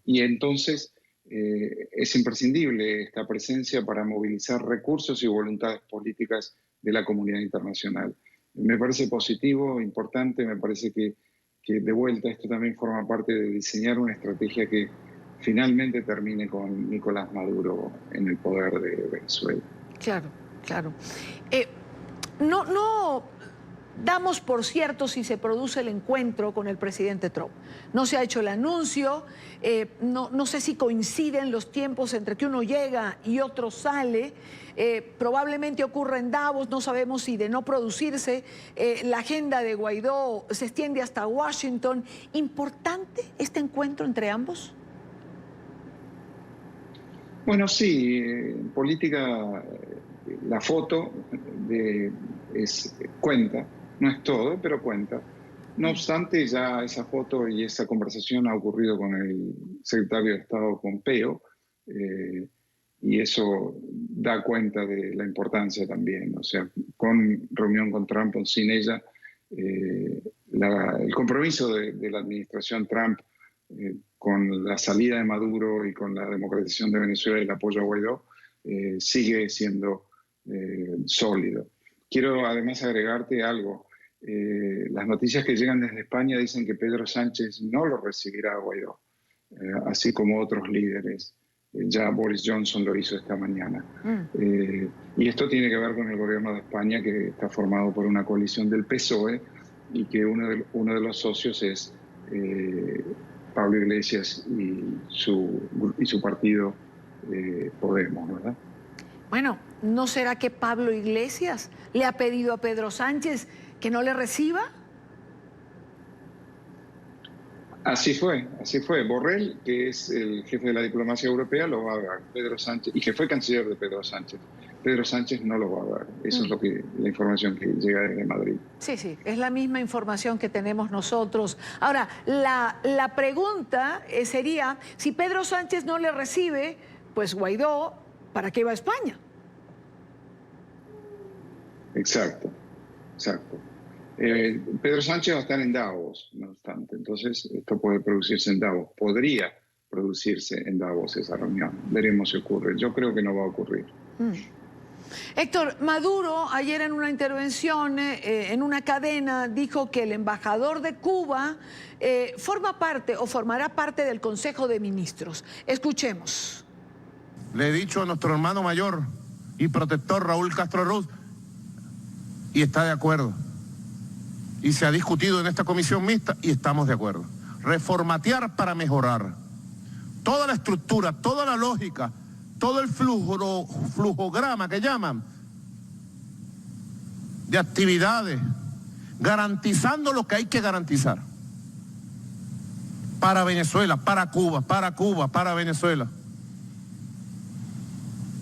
Y entonces es imprescindible esta presencia para movilizar recursos y voluntades políticas de la comunidad internacional. Me parece positivo, importante, me parece que de vuelta esto también forma parte de diseñar una estrategia que finalmente termine con Nicolás Maduro en el poder de Venezuela. Claro, claro. No damos por cierto si se produce el encuentro con el presidente Trump. No se ha hecho el anuncio, no sé si coinciden los tiempos entre que uno llega y otro sale. Probablemente ocurra en Davos, no sabemos si de no producirse la agenda de Guaidó se extiende hasta Washington. ¿Importante este encuentro entre ambos? Bueno, sí, en política la foto cuenta, no es todo, pero cuenta. No obstante, ya esa foto y esa conversación ha ocurrido con el secretario de Estado Pompeo, y eso da cuenta de la importancia también. O sea, con reunión con Trump o sin ella, el compromiso de la administración Trump con la salida de Maduro y con la democratización de Venezuela y el apoyo a Guaidó sigue siendo sólido. Quiero además agregarte algo. Las noticias que llegan desde España dicen que Pedro Sánchez no lo recibirá a Guaidó, así como otros líderes. Ya Boris Johnson lo hizo esta mañana. Y esto tiene que ver con el gobierno de España, que está formado por una coalición del PSOE y que uno de los socios es Pablo Iglesias y su partido Podemos, ¿verdad? Bueno, ¿no será que Pablo Iglesias le ha pedido a Pedro Sánchez que no le reciba? Así fue. Borrell, que es el jefe de la diplomacia europea, lo va a dar. Pedro Sánchez, y que fue canciller de Pedro Sánchez. Pedro Sánchez no lo va a dar. Eso es la información que llega desde Madrid. Sí, es la misma información que tenemos nosotros. Ahora, la pregunta sería, si Pedro Sánchez no le recibe, pues Guaidó, ¿para qué va a España? Exacto. Pedro Sánchez va a estar en Davos, no obstante. Entonces, esto puede producirse en Davos. Podría producirse en Davos esa reunión. Veremos si ocurre. Yo creo que no va a ocurrir. Héctor, Maduro ayer en una intervención en una cadena dijo que el embajador de Cuba formará parte del Consejo de Ministros. Escuchemos. Le he dicho a nuestro hermano mayor y protector Raúl Castro Ruz, y está de acuerdo. Y se ha discutido en esta comisión mixta y estamos de acuerdo. Reformatear para mejorar. Toda la estructura, toda la lógica, todo el flujograma que llaman de actividades, garantizando lo que hay que garantizar. Para Venezuela, para Cuba, para Venezuela.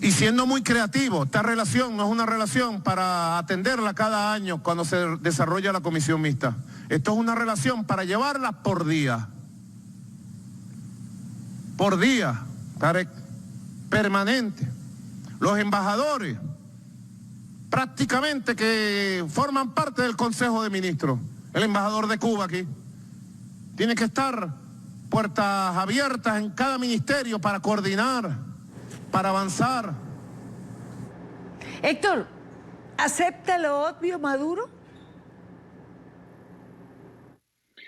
Y siendo muy creativo, esta relación no es una relación para atenderla cada año cuando se desarrolla la comisión mixta. Esto es una relación para llevarla por día. Por día, Tarek, permanente. Los embajadores, prácticamente que forman parte del Consejo de Ministros. El embajador de Cuba aquí. Tiene que estar puertas abiertas en cada ministerio para coordinar, para avanzar. Héctor, ¿acepta lo obvio Maduro?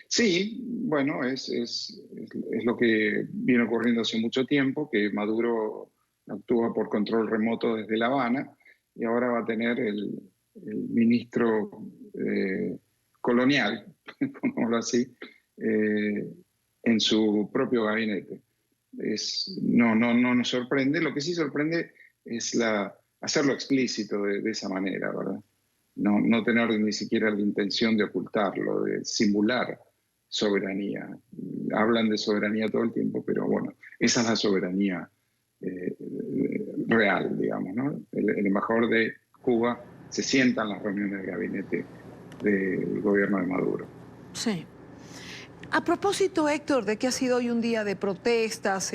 Sí, bueno, es lo que viene ocurriendo hace mucho tiempo, que Maduro actúa por control remoto desde La Habana, y ahora va a tener el ministro colonial, pongámoslo así, en su propio gabinete. No nos sorprende. Lo que sí sorprende es hacerlo explícito de esa manera, ¿verdad? No tener ni siquiera la intención de ocultarlo, de simular soberanía. Hablan de soberanía todo el tiempo, pero bueno, esa es la soberanía real, digamos, ¿no? El embajador de Cuba se sienta en las reuniones del gabinete del gobierno de Maduro. Sí. A propósito, Héctor, de que ha sido hoy un día de protestas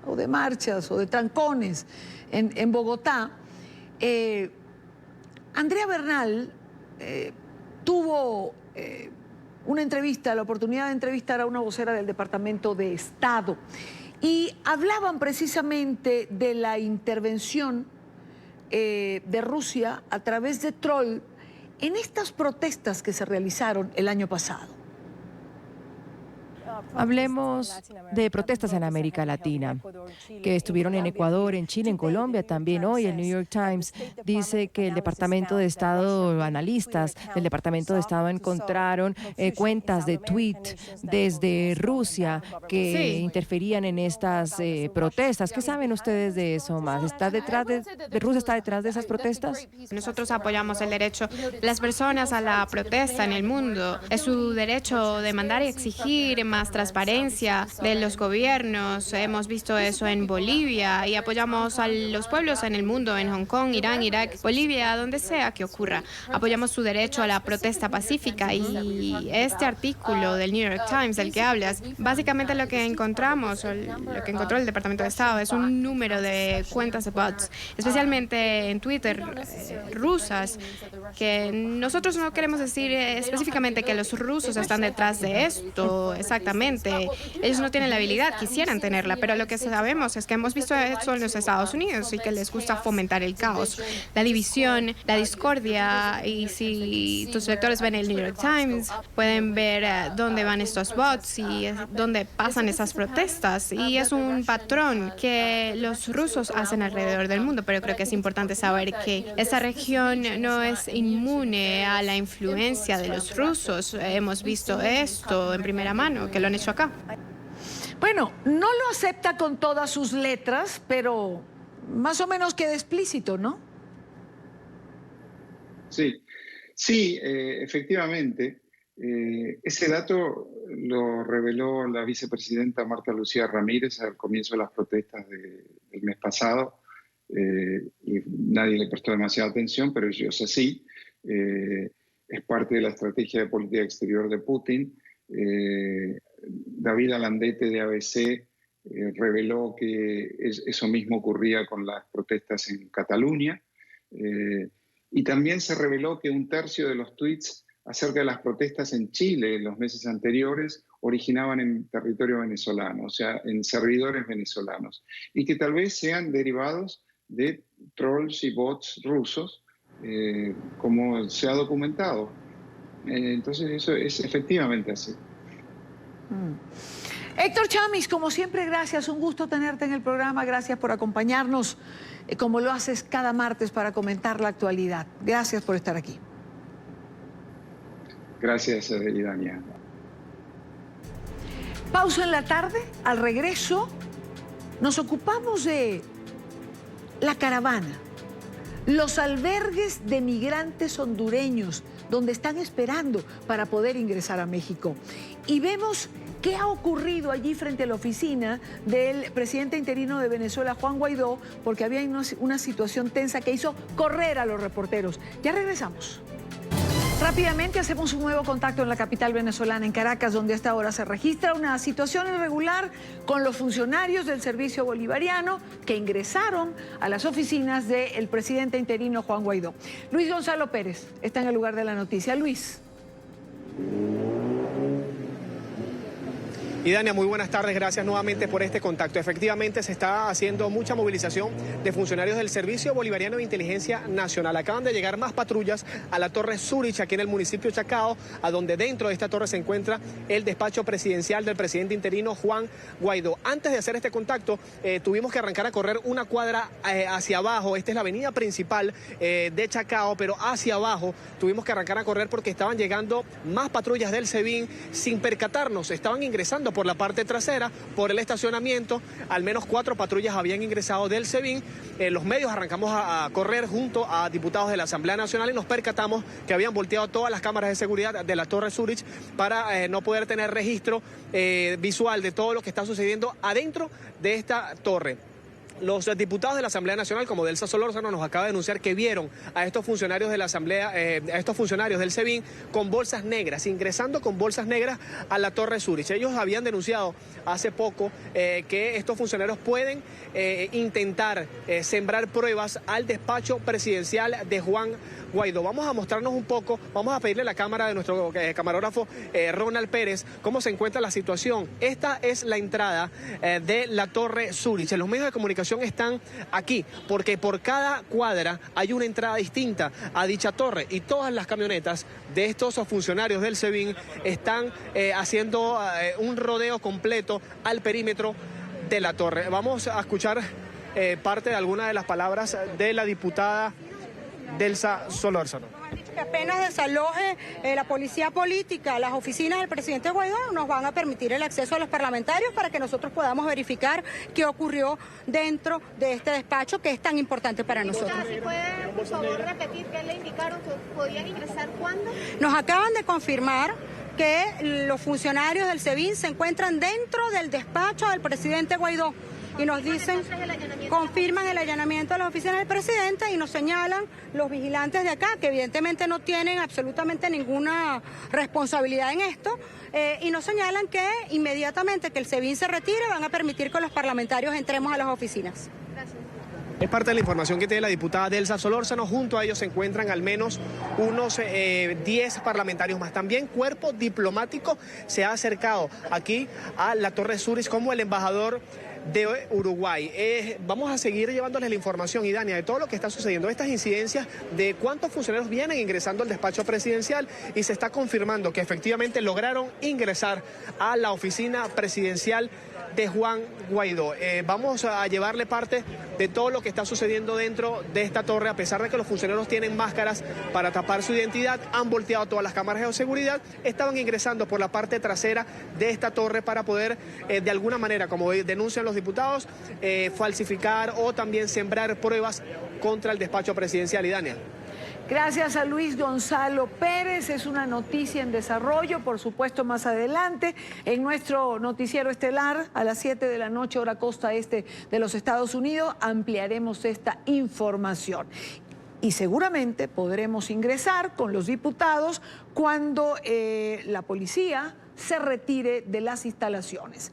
o de marchas o de trancones en Bogotá, Andrea Bernal tuvo una entrevista, la oportunidad de entrevistar a una vocera del Departamento de Estado, y hablaban precisamente de la intervención de Rusia a través de troll en estas protestas que se realizaron el año pasado. Hablemos de protestas en América Latina, que estuvieron en Ecuador, en Chile, en Colombia, también hoy. El New York Times dice que el Departamento de Estado, analistas del Departamento de Estado encontraron cuentas de tweet desde Rusia que interferían en estas protestas. ¿Qué saben ustedes de eso más? ¿Rusia está detrás de esas protestas? Nosotros apoyamos el derecho de las personas a la protesta en el mundo. Es su derecho demandar y exigir más transparencia de los gobiernos. Hemos visto eso en Bolivia y apoyamos a los pueblos en el mundo, en Hong Kong, Irán, Irak, Bolivia, donde sea que ocurra. Apoyamos su derecho a la protesta pacífica, y este artículo del New York Times del que hablas, básicamente lo que encontramos, o lo que encontró el Departamento de Estado, es un número de cuentas de bots, especialmente en Twitter, rusas, que nosotros no queremos decir específicamente que los rusos están detrás de esto, exactamente. Ellos no tienen la habilidad, quisieran tenerla, pero lo que sabemos es que hemos visto eso en los Estados Unidos y que les gusta fomentar el caos, la división, la discordia. Y si tus lectores ven el New York Times, pueden ver dónde van estos bots y dónde pasan esas protestas. Y es un patrón que los rusos hacen alrededor del mundo, pero creo que es importante saber que esa región no es inmune a la influencia de los rusos. Hemos visto esto en primera mano, que lo han hecho acá. Bueno, no lo acepta con todas sus letras, pero más o menos queda explícito, ¿no? Sí, efectivamente. Ese dato lo reveló la vicepresidenta Marta Lucía Ramírez al comienzo de las protestas del mes pasado, y nadie le prestó demasiada atención, pero ellos así. Es parte de la estrategia de política exterior de Putin. David Alandete de ABC reveló que eso mismo ocurría con las protestas en Cataluña, y también se reveló que un tercio de los tweets acerca de las protestas en Chile en los meses anteriores originaban en territorio venezolano, o sea, en servidores venezolanos, y que tal vez sean derivados de trolls y bots rusos, como se ha documentado. Entonces eso es efectivamente así. Héctor Chamis, como siempre, gracias. Un gusto tenerte en el programa. Gracias por acompañarnos, como lo haces cada martes, para comentar la actualidad. Gracias por estar aquí. Gracias, Idania. Pausa en la tarde. Al regreso, nos ocupamos de la caravana, los albergues de migrantes hondureños, donde están esperando para poder ingresar a México. Y vemos qué ha ocurrido allí frente a la oficina del presidente interino de Venezuela, Juan Guaidó, porque había una situación tensa que hizo correr a los reporteros. Ya regresamos. Rápidamente hacemos un nuevo contacto en la capital venezolana, en Caracas, donde hasta ahora se registra una situación irregular con los funcionarios del Servicio Bolivariano que ingresaron a las oficinas del presidente interino Juan Guaidó. Luis Gonzalo Pérez está en el lugar de la noticia. Luis. Y Dania, muy buenas tardes, gracias nuevamente por este contacto. Efectivamente se está haciendo mucha movilización de funcionarios del Servicio Bolivariano de Inteligencia Nacional. Acaban de llegar más patrullas a la Torre Zurich, aquí en el municipio de Chacao, a donde dentro de esta torre se encuentra el despacho presidencial del presidente interino Juan Guaidó. Antes de hacer este contacto, tuvimos que arrancar a correr una cuadra hacia abajo. Esta es la avenida principal de Chacao, pero hacia abajo tuvimos que arrancar a correr porque estaban llegando más patrullas del SEBIN sin percatarnos. Estaban ingresando por la parte trasera, por el estacionamiento. Al menos 4 patrullas habían ingresado del SEBIN. Los medios arrancamos a correr junto a diputados de la Asamblea Nacional y nos percatamos que habían volteado todas las cámaras de seguridad de la Torre Zurich para no poder tener registro visual de todo lo que está sucediendo adentro de esta torre. Los diputados de la Asamblea Nacional, como Delsa Solórzano, nos acaba de denunciar que vieron a estos funcionarios de la Asamblea, a estos funcionarios del SEBIN con bolsas negras, ingresando con bolsas negras a la Torre Zurich. Ellos habían denunciado hace poco que estos funcionarios pueden intentar sembrar pruebas al despacho presidencial de Juan Guaidó. Vamos a mostrarnos un poco, vamos a pedirle la cámara de nuestro camarógrafo Ronald Pérez cómo se encuentra la situación. Esta es la entrada de la Torre Zurich. Los medios de comunicación están aquí porque por cada cuadra hay una entrada distinta a dicha torre y todas las camionetas de estos funcionarios del SEBIN están haciendo un rodeo completo al perímetro de la torre. Vamos a escuchar parte de algunas de las palabras de la diputada Delsa Solórzano. Que apenas desaloje la policía política, las oficinas del presidente Guaidó, nos van a permitir el acceso a los parlamentarios para que nosotros podamos verificar qué ocurrió dentro de este despacho que es tan importante para nosotros. ¿Si puede, por favor, repetir qué le indicaron que podían ingresar cuándo? Nos acaban de confirmar que los funcionarios del SEBIN se encuentran dentro del despacho del presidente Guaidó. Y nos dicen, confirman el allanamiento de las oficinas del presidente y nos señalan los vigilantes de acá, que evidentemente no tienen absolutamente ninguna responsabilidad en esto, y nos señalan que inmediatamente que el SEBIN se retire van a permitir que los parlamentarios entremos a las oficinas. Gracias. Es parte de la información que tiene la diputada Delsa Solórzano. Junto a ellos se encuentran al menos unos 10 parlamentarios más. También cuerpo diplomático se ha acercado aquí a la Torre Zurich como el embajador de Uruguay. Vamos a seguir llevándoles la información, Idania, de todo lo que está sucediendo, estas incidencias, de cuántos funcionarios vienen ingresando al despacho presidencial, y se está confirmando que efectivamente lograron ingresar a la oficina presidencial de Juan Guaidó. Vamos a llevarle parte de todo lo que está sucediendo dentro de esta torre. A pesar de que los funcionarios tienen máscaras para tapar su identidad, han volteado todas las cámaras de seguridad, estaban ingresando por la parte trasera de esta torre para poder, de alguna manera, como denuncian los diputados, falsificar o también sembrar pruebas contra el despacho presidencial. Idania. Gracias a Luis Gonzalo Pérez. Es una noticia en desarrollo, por supuesto, más adelante en nuestro noticiero estelar a las 7 de la noche, hora costa este de los Estados Unidos, ampliaremos esta información. Y seguramente podremos ingresar con los diputados cuando la policía se retire de las instalaciones.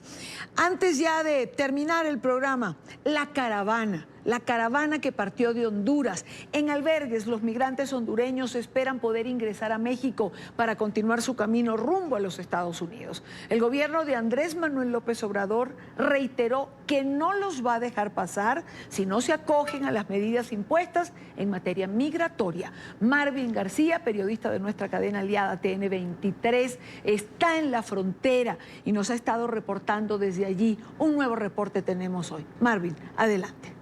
Antes ya de terminar el programa, la caravana que partió de Honduras. En albergues, los migrantes hondureños esperan poder ingresar a México para continuar su camino rumbo a los Estados Unidos. El gobierno de Andrés Manuel López Obrador reiteró que no los va a dejar pasar si no se acogen a las medidas impuestas en materia migratoria. Marvin García, periodista de nuestra cadena aliada TN23, está en la frontera y nos ha estado reportando desde allí. Un nuevo reporte tenemos hoy. Marvin, adelante.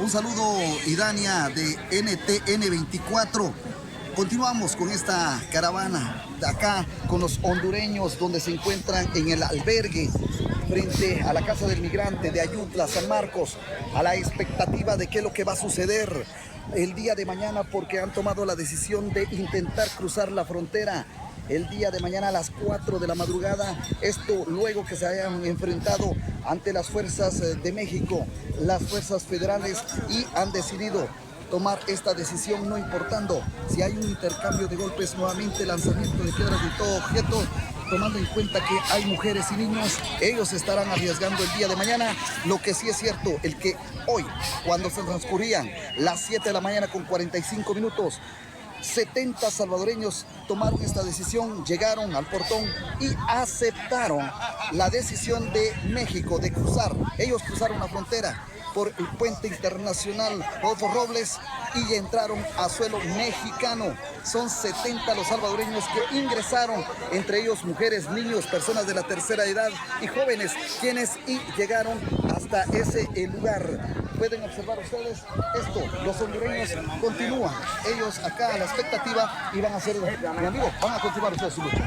Un saludo, Idania, de NTN24. Continuamos con esta caravana de acá con los hondureños, donde se encuentran en el albergue frente a la Casa del Migrante de Ayutla, San Marcos, a la expectativa de qué es lo que va a suceder el día de mañana, porque han tomado la decisión de intentar cruzar la frontera el día de mañana a las 4 de la madrugada. Esto luego que se hayan enfrentado ante las fuerzas de México, las fuerzas federales, y han decidido tomar esta decisión, no importando si hay un intercambio de golpes, nuevamente lanzamiento de piedras de todo objeto, tomando en cuenta que hay mujeres y niños. Ellos estarán arriesgando el día de mañana. Lo que sí es cierto, el que hoy, cuando se transcurrían las 7 de la mañana con 45 minutos, 70 salvadoreños tomaron esta decisión, llegaron al portón y aceptaron la decisión de México de cruzar. Ellos cruzaron la frontera por el puente internacional Rodolfo Robles y entraron a suelo mexicano. Son 70 los salvadoreños que ingresaron, entre ellos mujeres, niños, personas de la tercera edad y jóvenes, quienes llegaron hasta ese lugar. Pueden observar ustedes esto, los hondureños continúan, ellos acá a la expectativa y van a hacer, mi amigo, van a continuar ustedes su lucha.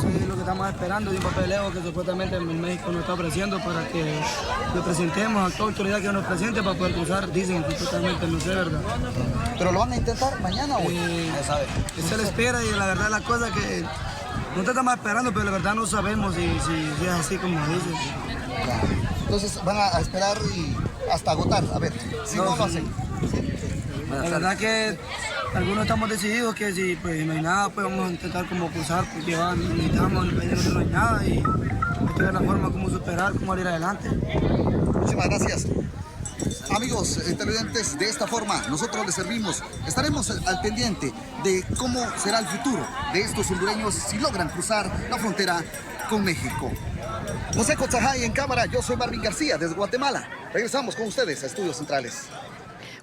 Sí, lo que estamos esperando de un papeleo que supuestamente México nos está ofreciendo para que lo presentemos a toda autoridad que nos presente para poder cruzar, dicen supuestamente, no sé, ¿verdad? ¿Pero lo van a intentar mañana o no sabe? Se le espera y la verdad la cosa que nosotros estamos esperando, pero la verdad no sabemos si es así como dicen. Entonces van a esperar y hasta agotar, a ver, si no lo hacen. La verdad que algunos estamos decididos que si pues no hay nada, pues vamos a intentar como cruzar, porque necesitamos, en el país no hay nada y hay que ver la forma como superar, cómo ir adelante. Muchísimas gracias. Amigos televidentes, de esta forma nosotros les servimos. Estaremos al pendiente de cómo será el futuro de estos hondureños si logran cruzar la frontera con México. José Cotzajay en cámara, yo soy Marvin García desde Guatemala. Regresamos con ustedes a Estudios Centrales.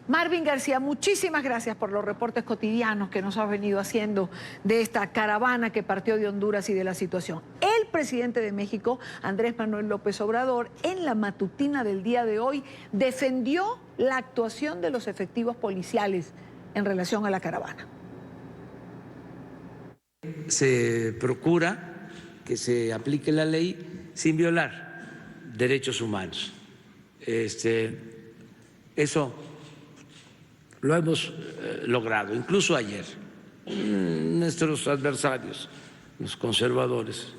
Marvin García, muchísimas gracias por los reportes cotidianos que nos has venido haciendo de esta caravana que partió de Honduras y de la situación. El presidente de México, Andrés Manuel López Obrador, en la matutina del día de hoy, defendió la actuación de los efectivos policiales en relación a la caravana. Se procura que se aplique la ley sin violar derechos humanos. Eso lo hemos logrado, incluso ayer. Nuestros adversarios, los conservadores,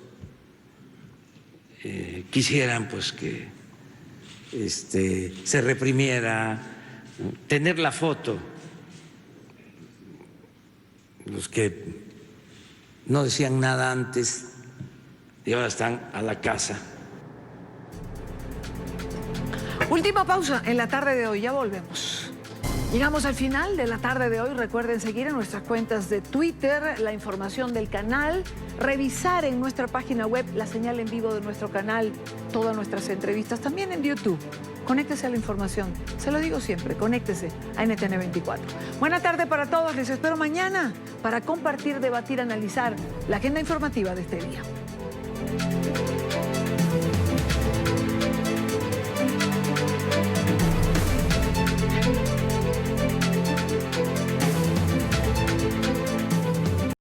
quisieran pues que se reprimiera, tener la foto, los que no decían nada antes y ahora están a la casa. Última pausa en la tarde de hoy, ya volvemos. Llegamos al final de la tarde de hoy. Recuerden seguir en nuestras cuentas de Twitter la información del canal, revisar en nuestra página web la señal en vivo de nuestro canal, todas nuestras entrevistas, también en YouTube. Conéctese a la información, se lo digo siempre, conéctese a NTN 24. Buena tarde para todos, les espero mañana para compartir, debatir, analizar la agenda informativa de este día.